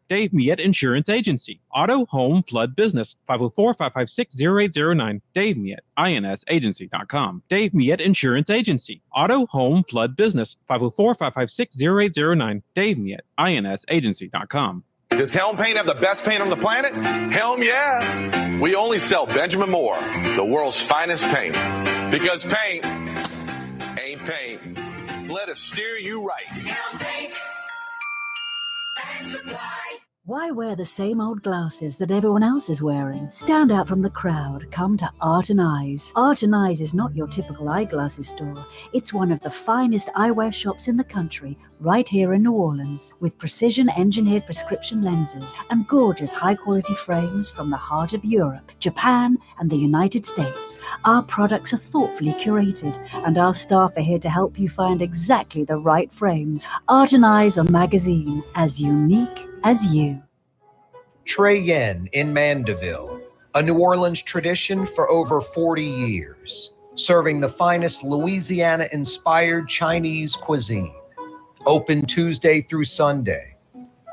Dave Miette Insurance Agency. Auto, home, flood, business. 504-556-0809. Dave Miette, INSagency.com. Dave Miette Insurance Agency. Auto, home, flood, business. 504-556-0809. Dave Miette, INSagency.com. Does Helm Paint have the best paint on the planet? Helm, yeah. We only sell Benjamin Moore, the world's finest paint. Because paint ain't paint. Let us steer you right. Helm Paint. Why wear the same old glasses that everyone else is wearing? Stand out from the crowd. Come to Art and Eyes. Art and Eyes is not your typical eyeglasses store. It's one of the finest eyewear shops in the country, right here in New Orleans, with precision-engineered prescription lenses and gorgeous high-quality frames from the heart of Europe, Japan, and the United States. Our products are thoughtfully curated, and our staff are here to help you find exactly the right frames. Art and Eyes are magazine, as unique as you. Trey Yen in Mandeville, a New Orleans tradition for over 40 years, serving the finest Louisiana-inspired Chinese cuisine. Open Tuesday through Sunday.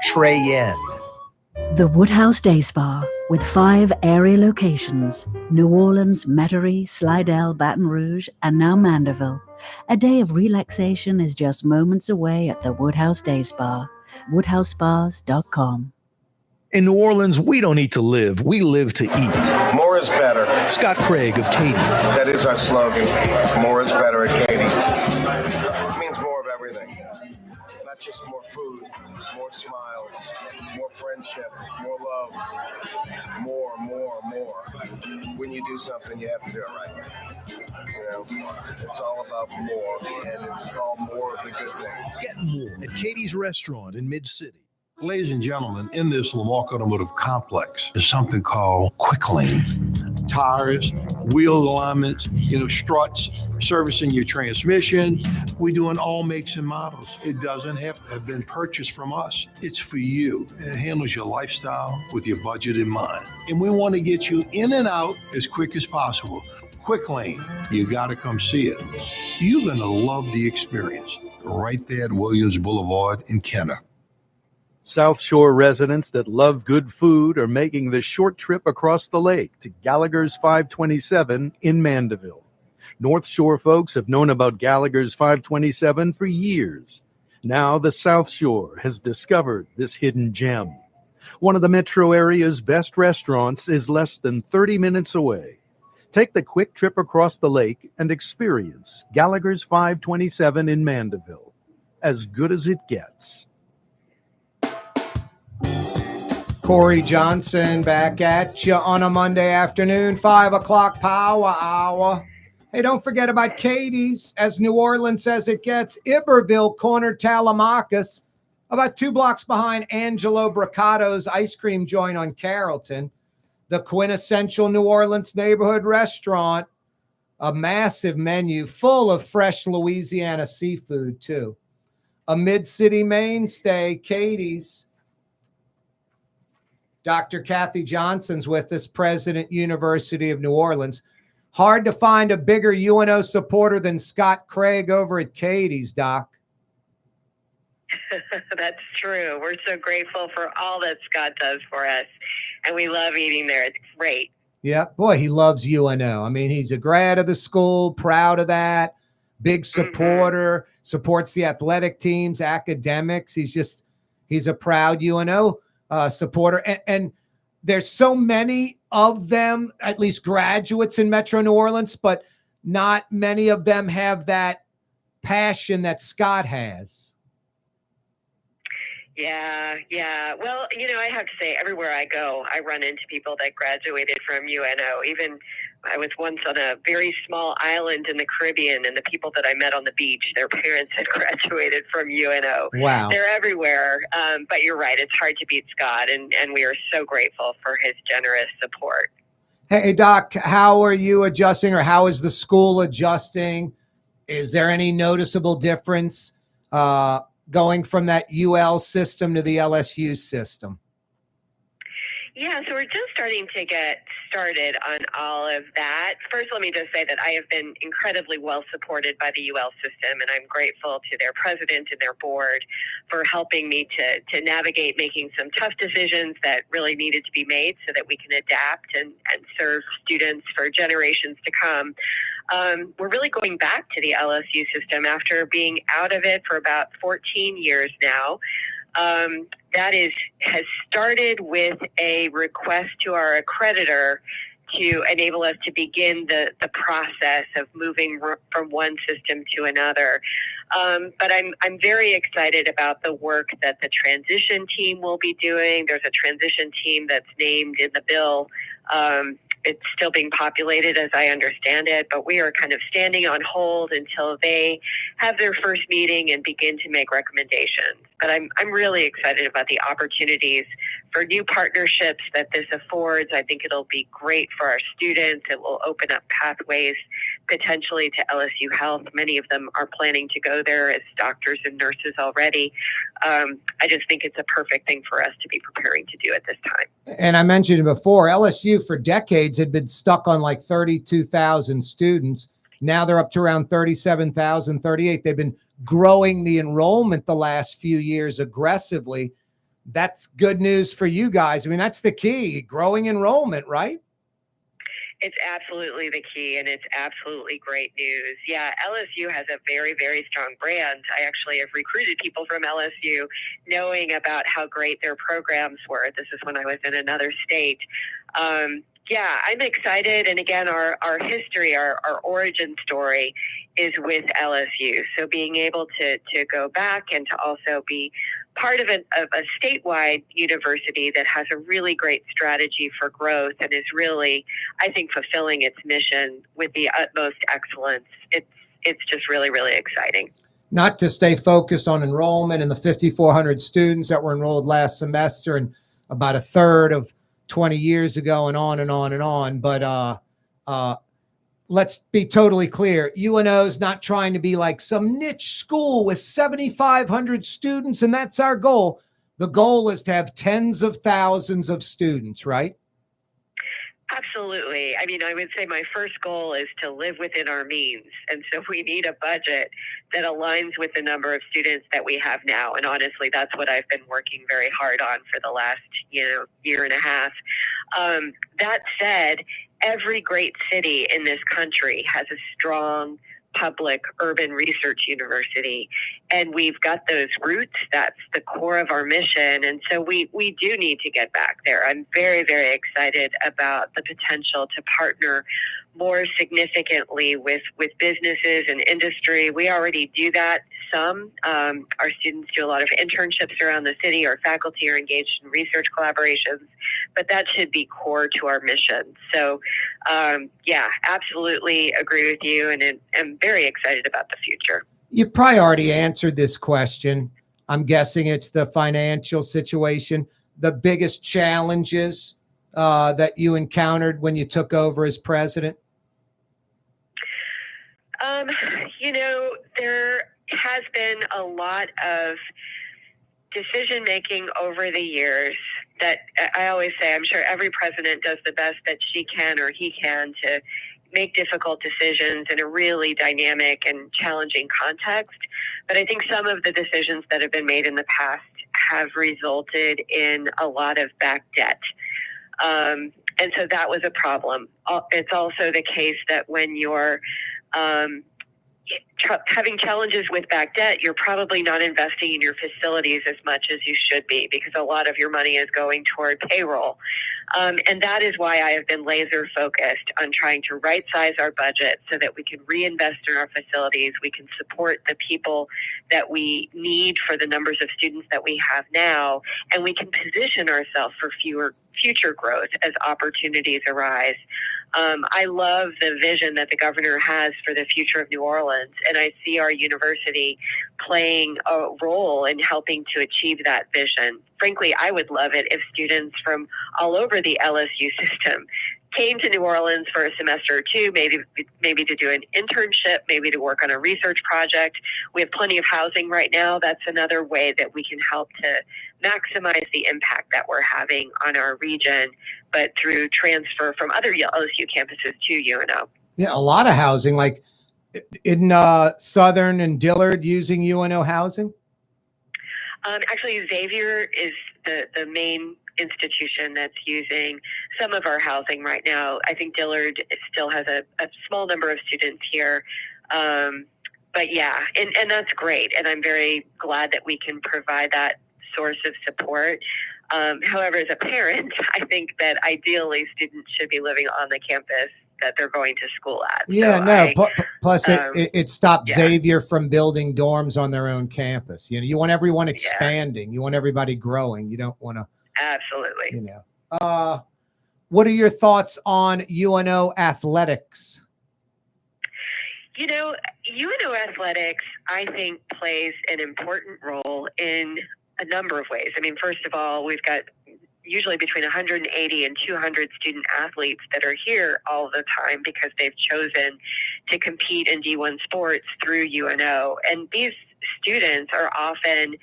Trey Yen. The Woodhouse Day Spa. With 5 area locations, New Orleans, Metairie, Slidell, Baton Rouge, and now Mandeville, a day of relaxation is just moments away at the Woodhouse Day Spa, woodhousespas.com. In New Orleans, we don't eat to live, we live to eat. More is better. Scott Craig of Katie's. That is our slogan. More is better at Katie's. It means more of everything. Not just more food, more smiles, more friendship, more love, more. When you do something, you have to do it right. You know, it's all about more, and it's all more of the good things. Get more at Katie's Restaurant in Mid-City. Ladies and gentlemen, in this Lamarck Automotive Complex is something called Quick Lane. Tires, wheel alignments, struts, servicing your transmission. We do in all makes and models. It doesn't have to have been purchased from us. It's for you. It handles your lifestyle with your budget in mind. And we want to get you in and out as quick as possible. Quick Lane, you got to come see it. You're going to love the experience. Right there at Williams Boulevard in Kenner. South Shore residents that love good food are making the short trip across the lake to Gallagher's 527 in Mandeville. North Shore folks have known about Gallagher's 527 for years. Now the South Shore has discovered this hidden gem. One of the metro area's best restaurants is less than 30 minutes away. Take the quick trip across the lake and experience Gallagher's 527 in Mandeville. As good as it gets. Corey Johnson back at you on a Monday afternoon, 5 o'clock power hour. Hey, don't forget about Katie's, as New Orleans as it gets. Iberville, corner Telemachus, about 2 blocks behind Angelo Bricato's ice cream joint on Carrollton. The quintessential New Orleans neighborhood restaurant, a massive menu full of fresh Louisiana seafood, too. A mid-city mainstay, Katie's. Dr. Kathy Johnson's with us, President, University of New Orleans. Hard to find a bigger UNO supporter than Scott Craig over at Katie's, Doc. That's true. We're so grateful for all that Scott does for us, and we love eating there. It's great. Yeah, boy, he loves UNO. I mean, he's a grad of the school, proud of that, big supporter, supports the athletic teams, academics. He's a proud UNO supporter. And there's so many of them, at least graduates in Metro New Orleans, but not many of them have that passion that Scott has. Yeah. Well, I have to say, everywhere I go, I run into people that graduated from UNO. Even I was once on a very small island in the Caribbean, and the people that I met on the beach, their parents had graduated from UNO. Wow. They're everywhere. But you're right. It's hard to beat Scott, and we are so grateful for his generous support. Hey, Doc, how are you adjusting, or how is the school adjusting? Is there any noticeable difference going from that UL system to the LSU system? Yeah, so we're just starting to get started on all of that. First, let me just say that I have been incredibly well supported by the UL system, and I'm grateful to their president and their board for helping me to navigate making some tough decisions that really needed to be made so that we can adapt and serve students for generations to come. We're really going back to the LSU system after being out of it for about 14 years now. That has started with a request to our accreditor to enable us to begin the process of moving from one system to another. But I'm very excited about the work that the transition team will be doing. There's a transition team that's named in the bill. It's still being populated, as I understand it, but we are kind of standing on hold until they have their first meeting and begin to make recommendations. But I'm really excited about the opportunities for new partnerships that this affords. I think it'll be great for our students. It will open up pathways potentially to LSU Health. Many of them are planning to go there as doctors and nurses already. I just think it's a perfect thing for us to be preparing to do at this time. And I mentioned it before, LSU for decades had been stuck on like 32,000 students. Now they're up to around 37,000, 38. They've been growing the enrollment the last few years aggressively. that's good news for you guys. I mean, that's the key, growing enrollment, right? It's absolutely the key, and it's absolutely great news. Yeah, LSU has a very, very strong brand. I actually have recruited people from LSU knowing about how great their programs were. This is when I was in another state. Yeah, I'm excited. And again, our history, our origin story is with LSU. So being able to go back and to also be part of a statewide university that has a really great strategy for growth and is really, I think, fulfilling its mission with the utmost excellence. It's just really, really exciting. Not to stay focused on enrollment and the 5,400 students that were enrolled last semester and about a third of 20 years ago and on and on and on. But let's be totally clear. UNO is not trying to be like some niche school with 7,500 students, and that's our goal. The goal is to have tens of thousands of students, right? Absolutely. I mean, I would say my first goal is to live within our means. And so we need a budget that aligns with the number of students that we have now. And honestly, that's what I've been working very hard on for the last, year and a half. That said, every great city in this country has a strong public urban research university, and we've got those roots. That's the core of our mission, and so we do need to get back there. I'm very, very excited about the potential to partner more significantly with businesses and industry. We already do that some. Our students do a lot of internships around the city. Our faculty are engaged in research collaborations, but that should be core to our mission. So, yeah, absolutely agree with you, and I'm very excited about the future. You probably already answered this question. I'm guessing it's the financial situation. The biggest challenges that you encountered when you took over as president? There has been a lot of decision making over the years that I always say, I'm sure every president does the best that she can or he can to make difficult decisions in a really dynamic and challenging context. But I think some of the decisions that have been made in the past have resulted in a lot of back debt. And so that was a problem. It's also the case that when you're having challenges with back debt, you're probably not investing in your facilities as much as you should be, because a lot of your money is going toward payroll. And that is why I have been laser focused on trying to right size our budget so that we can reinvest in our facilities, we can support the people that we need for the numbers of students that we have now, and we can position ourselves for future growth as opportunities arise. I love the vision that the governor has for the future of New Orleans, and I see our university playing a role in helping to achieve that vision. Frankly, I would love it if students from all over the LSU system came to New Orleans for a semester or two, maybe to do an internship, maybe to work on a research project. We have plenty of housing right now. That's another way that we can help to maximize the impact that we're having on our region, but through transfer from other LSU campuses to UNO. Yeah, a lot of housing, like in Southern and Dillard using UNO housing? Actually, Xavier is the main institution that's using some of our housing right now. I think Dillard still has a small number of students here. But yeah, and that's great. And I'm very glad that we can provide that source of support. However, as a parent, I think that ideally students should be living on the campus that they're going to school at. Yeah, So no. Plus, it stopped yeah. Xavier from building dorms on their own campus. You want everyone expanding. You want everybody growing. You don't want to. Absolutely. What are your thoughts on UNO athletics? UNO athletics, I think, plays an important role in a number of ways. I mean, first of all, we've got usually between 180 and 200 student athletes that are here all the time because they've chosen to compete in D1 sports through UNO. And these students are often,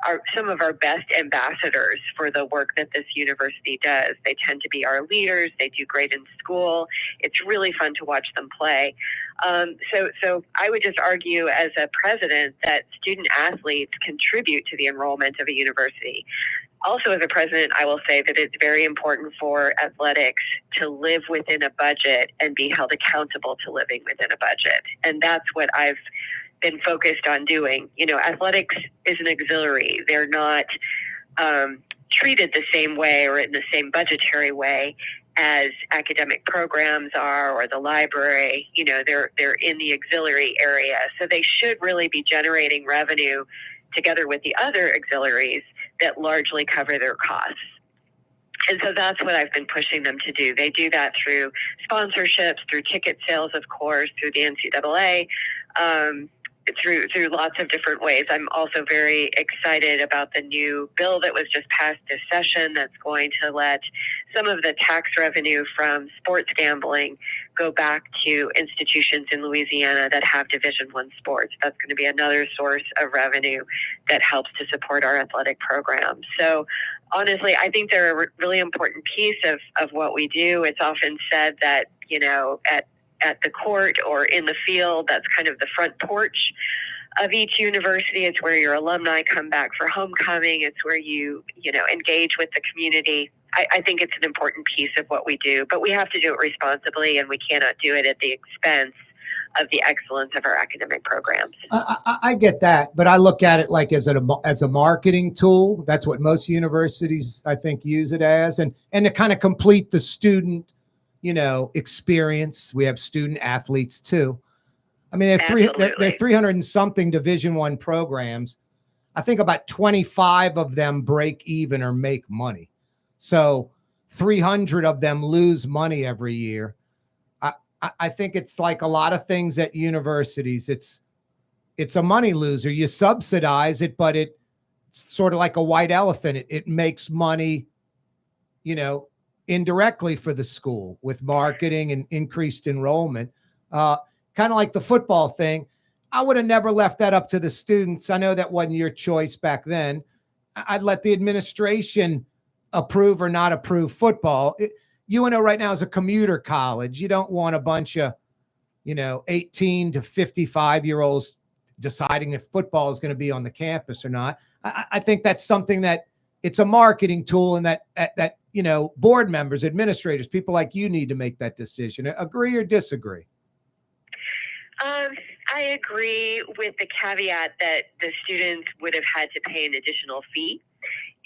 are some of our best ambassadors for the work that this university does. They tend to be our leaders. They do great in school. It's really fun to watch them play. So I would just argue as a president that student athletes contribute to the enrollment of a university. Also, as a president, I will say that it's very important for athletics to live within a budget and be held accountable to living within a budget. And that's what I've been focused on doing. Athletics is an auxiliary. They're not treated the same way or in the same budgetary way as academic programs are, or the library. They're in the auxiliary area. So they should really be generating revenue together with the other auxiliaries that largely cover their costs. And so that's what I've been pushing them to do. They do that through sponsorships, through ticket sales, of course, through the NCAA, through lots of different ways. I'm also very excited about the new bill that was just passed this session that's going to let some of the tax revenue from sports gambling go back to institutions in Louisiana that have Division I sports. That's going to be another source of revenue that helps to support our athletic program. So honestly, I think they're a really important piece of what we do. It's often said that, at the court or in the field, that's kind of the front porch of each university. It's where your alumni come back for homecoming. It's where you engage with the community. I think it's an important piece of what we do, but we have to do it responsibly, and we cannot do it at the expense of the excellence of our academic programs. I get that, but I look at it like as a marketing tool. That's what most universities, I think, use it as, and to kind of complete the student experience. We have student athletes too. I mean, they're 300 and something Division I programs. I think about 25 of them break even or make money. So 300 of them lose money every year. I think it's like a lot of things at universities. It's a money loser. You subsidize it, but it's sort of like a white elephant. It makes money, indirectly for the school with marketing and increased enrollment. Kind of like the football thing. I would have never left that up to the students. I know that wasn't your choice back then. I'd let the administration approve or not approve football. UNO right now is a commuter college. You don't want a bunch of, 18 to 55-year-olds deciding if football is going to be on the campus or not. I think that's something that it's a marketing tool, and that board members, administrators, people like you need to make that decision. Agree or disagree? I agree with the caveat that the students would have had to pay an additional fee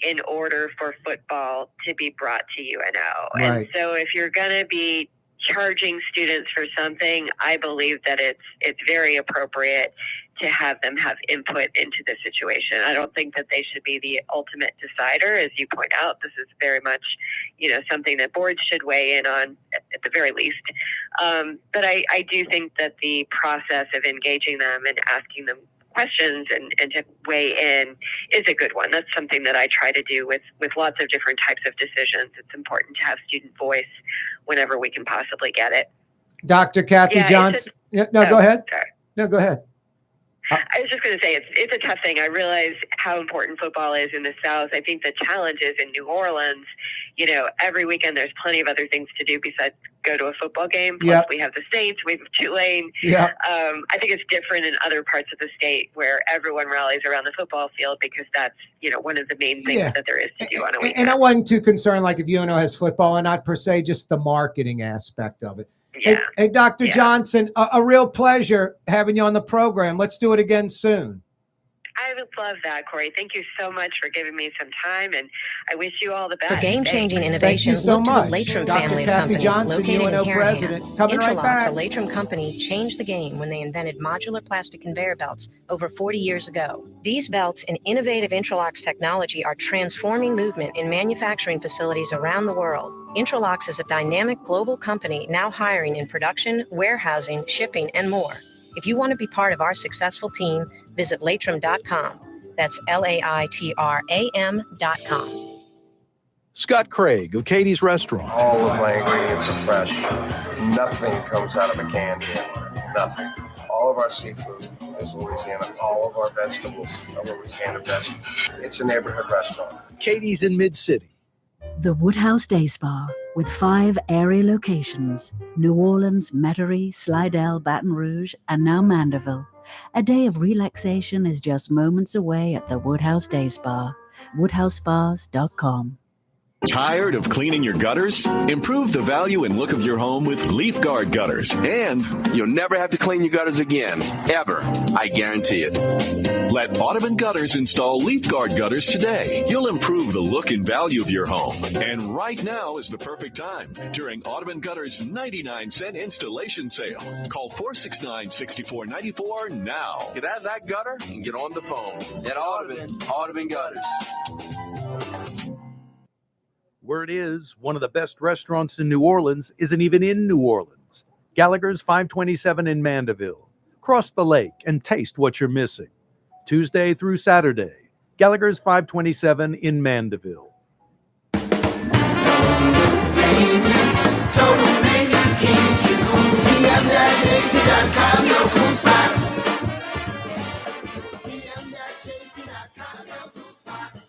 in order for football to be brought to UNO. Right. And so if you're going to be charging students for something, I believe that it's very appropriate to have them have input into the situation. I don't think that they should be the ultimate decider. As you point out, this is very much, something that boards should weigh in on at the very least. But I do think that the process of engaging them and asking them questions and to weigh in is a good one. That's something that I try to do with lots of different types of decisions. It's important to have student voice whenever we can possibly get it. Dr. Kathy Johnson. Go ahead. Sorry. No, go ahead. I was just going to say it's a tough thing. I realize how important football is in the South. I think the challenge is in New Orleans. Every weekend there's plenty of other things to do besides go to a football game. Plus we have the Saints, we have Tulane. Yeah. I think it's different in other parts of the state where everyone rallies around the football field because that's one of the main things that there is to do on a weekend. And I wasn't too concerned like if UNO has football or not per se, just the marketing aspect of it. Yeah. Hey, Dr. Johnson, a real pleasure having you on the program. Let's do it again soon. I would love that, Corey. Thank you so much for giving me some time, and I wish you all the best. For game-changing Thanks. innovation, so look to much. the Latrim Dr. family Kathy of companies Johnson, located UNO in Harahan. president. Coming right Interlocks, back. a Latrim company, changed the game when they invented modular plastic conveyor belts over 40 years ago. These belts and innovative Interlocks technology are transforming movement in manufacturing facilities around the world. Interlocks is a dynamic global company now hiring in production, warehousing, shipping, and more. If you want to be part of our successful team, visit Latrim.com. That's LAITRAM.com. Scott Craig of Katie's Restaurant. All of my ingredients are fresh. Nothing comes out of a can here. Nothing. All of our seafood is Louisiana. All of our vegetables are Louisiana vegetables. It's a neighborhood restaurant. Katie's in Mid-City. The Woodhouse Day Spa, with 5 area locations: New Orleans, Metairie, Slidell, Baton Rouge, and now Mandeville. A day of relaxation is just moments away at the Woodhouse Day Spa. WoodhouseSpas.com. Tired of cleaning your gutters? Improve the value and look of your home with Leaf Guard gutters. And you'll never have to clean your gutters again. Ever. I guarantee it. Let Audubon Gutters install Leaf Guard gutters today. You'll improve the look and value of your home. And right now is the perfect time during Audubon Gutters' 99-cent installation sale. Call 469-6494 now. Get out of that gutter and get on the phone. At Audubon Gutters. Word is, one of the best restaurants in New Orleans isn't even in New Orleans. Gallagher's 527 in Mandeville. Cross the lake and taste what you're missing. Tuesday through Saturday. Gallagher's 527 in Mandeville. Total maintenance keeps you cool. TM-AC.com, your cool spot. TM-AC.com, your cool spot.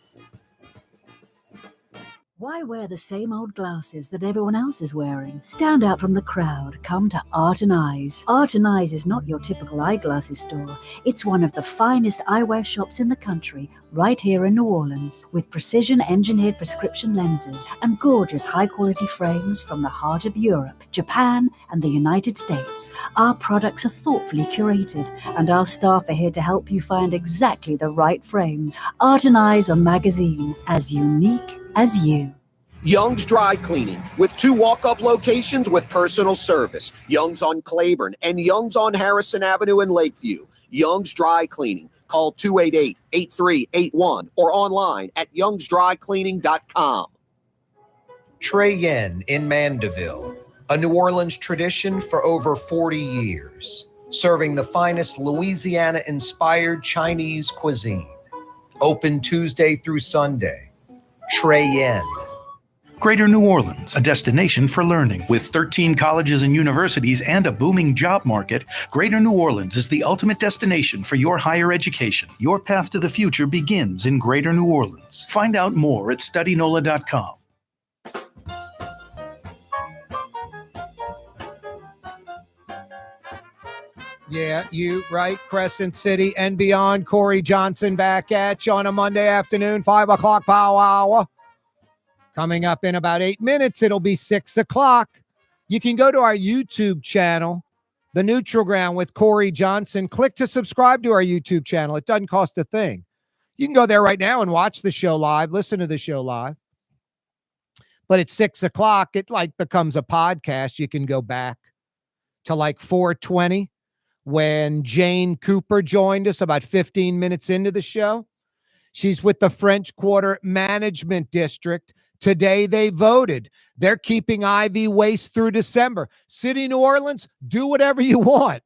Why wear the same old glasses that everyone else is wearing? Stand out from the crowd. Come to Art and Eyes. Art and Eyes is not your typical eyeglasses store. It's one of the finest eyewear shops in the country, right here in New Orleans, with precision-engineered prescription lenses and gorgeous high-quality frames from the heart of Europe, Japan, and the United States. Our products are thoughtfully curated, and our staff are here to help you find exactly the right frames. Art and Eyes on Magazine, as unique as you. Young's Dry Cleaning, with 2 walk-up locations with personal service. Young's on Claiborne and Young's on Harrison Avenue in Lakeview. Young's Dry Cleaning. Call 288-8381 or online at youngsdrycleaning.com. Trey Yen in Mandeville, a New Orleans tradition for over 40 years, serving the finest Louisiana-inspired Chinese cuisine. Open Tuesday through Sunday. Trey Yen. Greater New Orleans, a destination for learning. With 13 colleges and universities and a booming job market, Greater New Orleans is the ultimate destination for your higher education. Your path to the future begins in Greater New Orleans. Find out more at studynola.com. Yeah, you right. Crescent City and beyond. Corey Johnson back at you on a Monday afternoon, 5 o'clock power hour. Coming up in about 8 minutes, it'll be 6 o'clock. You can go to our YouTube channel, The Neutral Ground with Corey Johnson. Click to subscribe to our YouTube channel. It doesn't cost a thing. You can go there right now and watch the show live, listen to the show live. But at 6 o'clock, it like becomes a podcast. You can go back to like 4:20 when Jane Cooper joined us about 15 minutes into the show. She's with the French Quarter Management District. Today they voted. They're keeping IV waste through December. City of New Orleans, do whatever you want.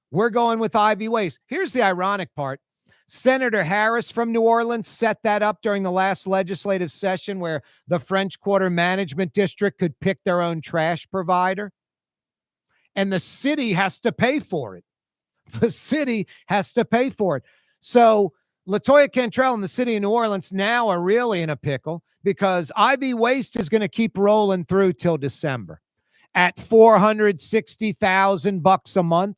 We're going with IV waste. Here's the ironic part. Senator Harris from New Orleans set that up during the last legislative session where the French Quarter Management District could pick their own trash provider. And the city has to pay for it. The city has to pay for it. So LaToya Cantrell and the city of New Orleans now are really in a pickle because IV waste is going to keep rolling through till December at $460,000 a month.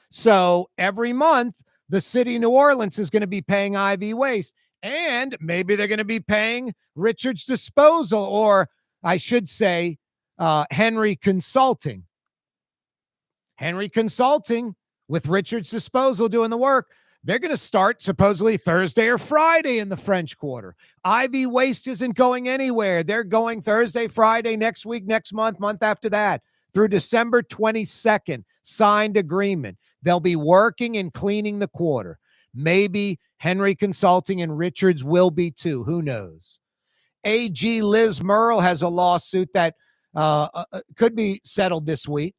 So every month, the city of New Orleans is going to be paying IV waste, and maybe they're going to be paying Richard's Disposal, or I should say, Henry Consulting. Henry Consulting with Richard's Disposal doing the work. They're going to start supposedly Thursday or Friday in the French Quarter. IV waste isn't going anywhere. They're going Thursday, Friday, next week, next month, month after that, through December 22nd. Signed agreement. They'll be working and cleaning the quarter. Maybe Henry Consulting and Richards will be too. Who knows? AG Liz Murrell has a lawsuit that could be settled this week.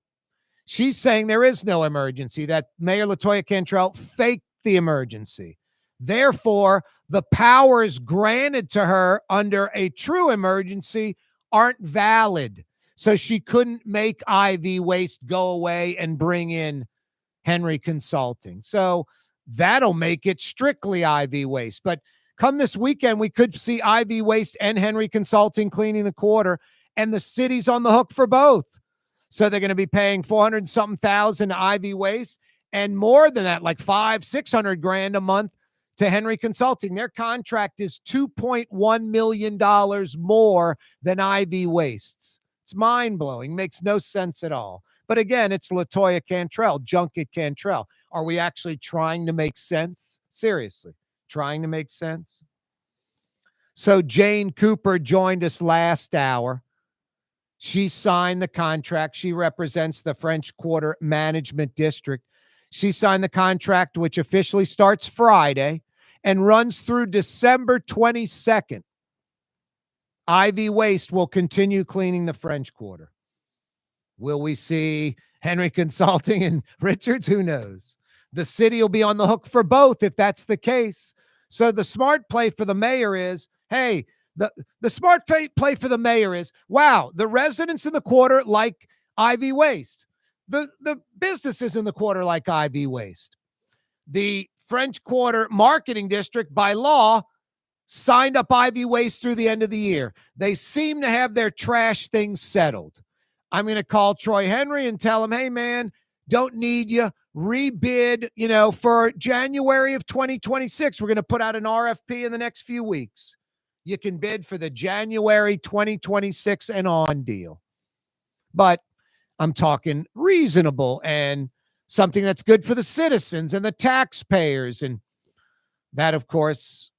She's saying there is no emergency, that Mayor LaToya Cantrell faked the emergency. Therefore, the powers granted to her under a true emergency aren't valid. So she couldn't make IV waste go away and bring in Henry Consulting. So that'll make it strictly IV Waste. But come this weekend, we could see IV Waste and Henry Consulting cleaning the quarter, and the city's on the hook for both. So they're going to be paying 400 something thousand to IV Waste, and more than that, like 500-600 grand a month to Henry Consulting. Their contract is $2.1 million more than IV Waste's. It's mind-blowing. Makes no sense at all. But again, it's LaToya Cantrell, Junket Cantrell. Are we actually trying to make sense? Seriously, trying to make sense? So Jane Cooper joined us last hour. She signed the contract. She represents the French Quarter Management District. She signed the contract, which officially starts Friday and runs through December 22nd. IV Waste will continue cleaning the French Quarter. Will we see Henry Consulting and Richards? Who knows? The city will be on the hook for both if that's the case. So the smart play for the mayor is, hey, the smart play for the mayor is, wow, the residents in the quarter like IV Waste. The businesses in the quarter like IV Waste. The French Quarter Marketing District, by law, signed up IV Waste through the end of the year. They seem to have their trash things settled. I'm going to call Troy Henry and tell him, hey, man, don't need you. Rebid, for January of 2026. We're going to put out an RFP in the next few weeks. You can bid for the January 2026 and on deal. But I'm talking reasonable and something that's good for the citizens and the taxpayers. And that, of course,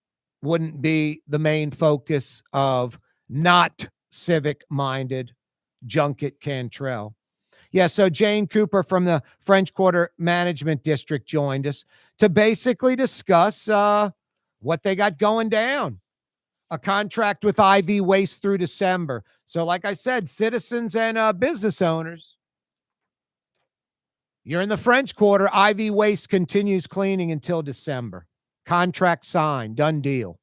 wouldn't be the main focus of not civic-minded Junket Cantrell. Yeah, so Jane Cooper from the French Quarter Management District joined us to basically discuss what they got going down. A contract with IV Waste through December. So like I said, citizens and business owners, you're in the French Quarter. IV Waste continues cleaning until December. Contract signed. Done deal.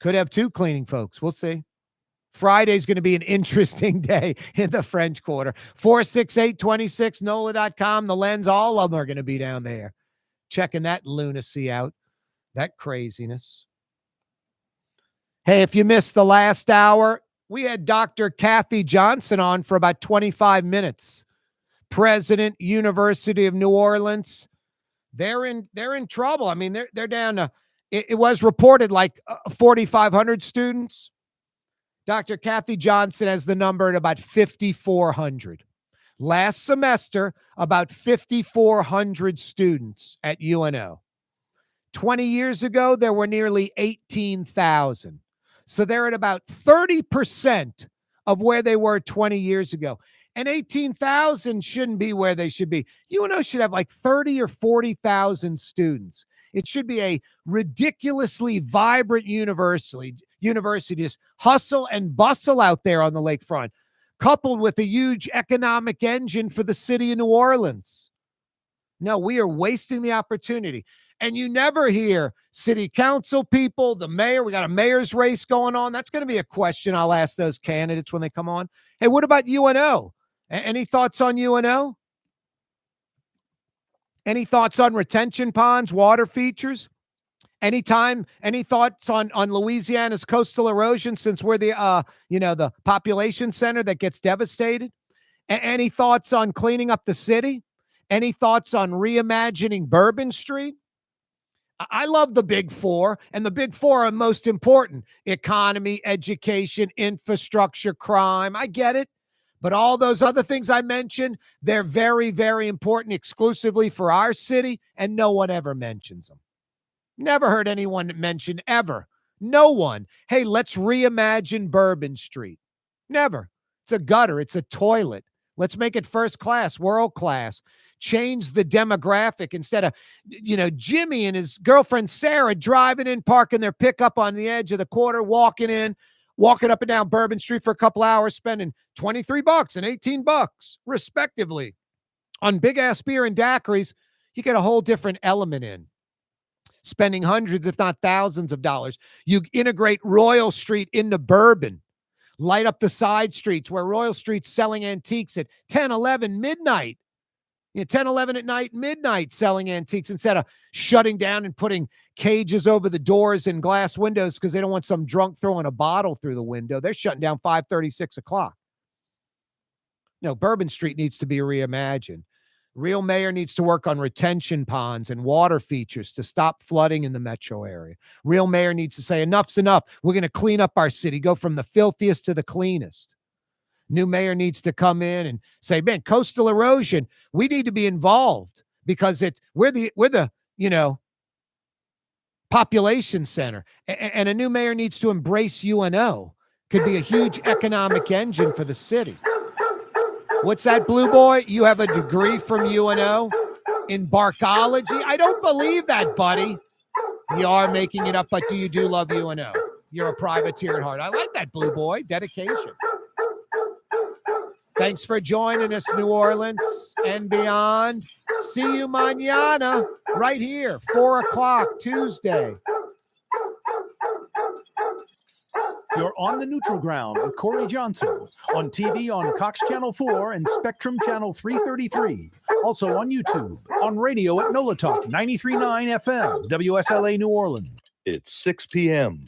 Could have two cleaning folks. We'll see. Friday's going to be an interesting day in the French Quarter. 468-26, NOLA.com. The Lens, all of them are going to be down there. Checking that lunacy out. That craziness. Hey, if you missed the last hour, we had Dr. Kathy Johnson on for about 25 minutes. President, University of New Orleans. They're in trouble. I mean, they're down to, it was reported like 4,500 students. Dr. Kathy Johnson has the number at about 5,400. Last semester, about 5,400 students at UNO. 20 years ago, there were nearly 18,000. So they're at about 30% of where they were 20 years ago. And 18,000 shouldn't be where they should be. UNO should have like 30 or 40,000 students. It should be a ridiculously vibrant university. Universities hustle and bustle out there on the lakefront, coupled with a huge economic engine for the city of New Orleans. No, we are wasting the opportunity. And you never hear city council people, the mayor. We got a mayor's race going on. That's going to be a question I'll ask those candidates when they come on. Hey, what about UNO? Any thoughts on UNO? Any thoughts on retention ponds, water features? Any thoughts on Louisiana's coastal erosion, since we're the population center that gets devastated? Any thoughts on cleaning up the city? Any thoughts on reimagining Bourbon Street? I love the big four, and the big four are most important: economy, education, infrastructure, crime. I get it. But all those other things I mentioned, they're very, very important exclusively for our city, and no one ever mentions them. Never heard anyone mention ever. No one. Hey, let's reimagine Bourbon Street. Never. It's a gutter. It's a toilet. Let's make it first class, world class. Change the demographic instead of, Jimmy and his girlfriend Sarah driving in, parking their pickup on the edge of the quarter, walking up and down Bourbon Street for a couple hours, spending $23 and $18 respectively on big ass beer and daiquiris. You get a whole different element in. Spending hundreds, if not thousands of dollars. You integrate Royal Street into Bourbon. Light up the side streets where Royal Street's selling antiques at 10, 11, midnight. 10, 11 at night, midnight, selling antiques instead of shutting down and putting cages over the doors and glass windows because they don't want some drunk throwing a bottle through the window. They're shutting down 5:30, 6 o'clock. No, Bourbon Street needs to be reimagined. Real mayor needs to work on retention ponds and water features to stop flooding in the metro area. Real mayor needs to say, enough's enough. We're going to clean up our city, go from the filthiest to the cleanest. New mayor needs to come in and say, man, coastal erosion, we need to be involved because we're the population center. And a new mayor needs to embrace UNO. Could be a huge economic engine for the city. What's that, Blue Boy? You have a degree from UNO in barkology? I don't believe that, buddy. You are making it up, but do you love UNO? You're a privateer at heart. I like that, Blue Boy. Dedication. Thanks for joining us, New Orleans and beyond. See you mañana right here, 4 o'clock Tuesday. You're on the neutral ground with Corey Johnson on TV on Cox Channel 4 and Spectrum Channel 333. Also on YouTube, on radio at NOLA Talk 93.9 FM, WSLA New Orleans. It's 6 p.m.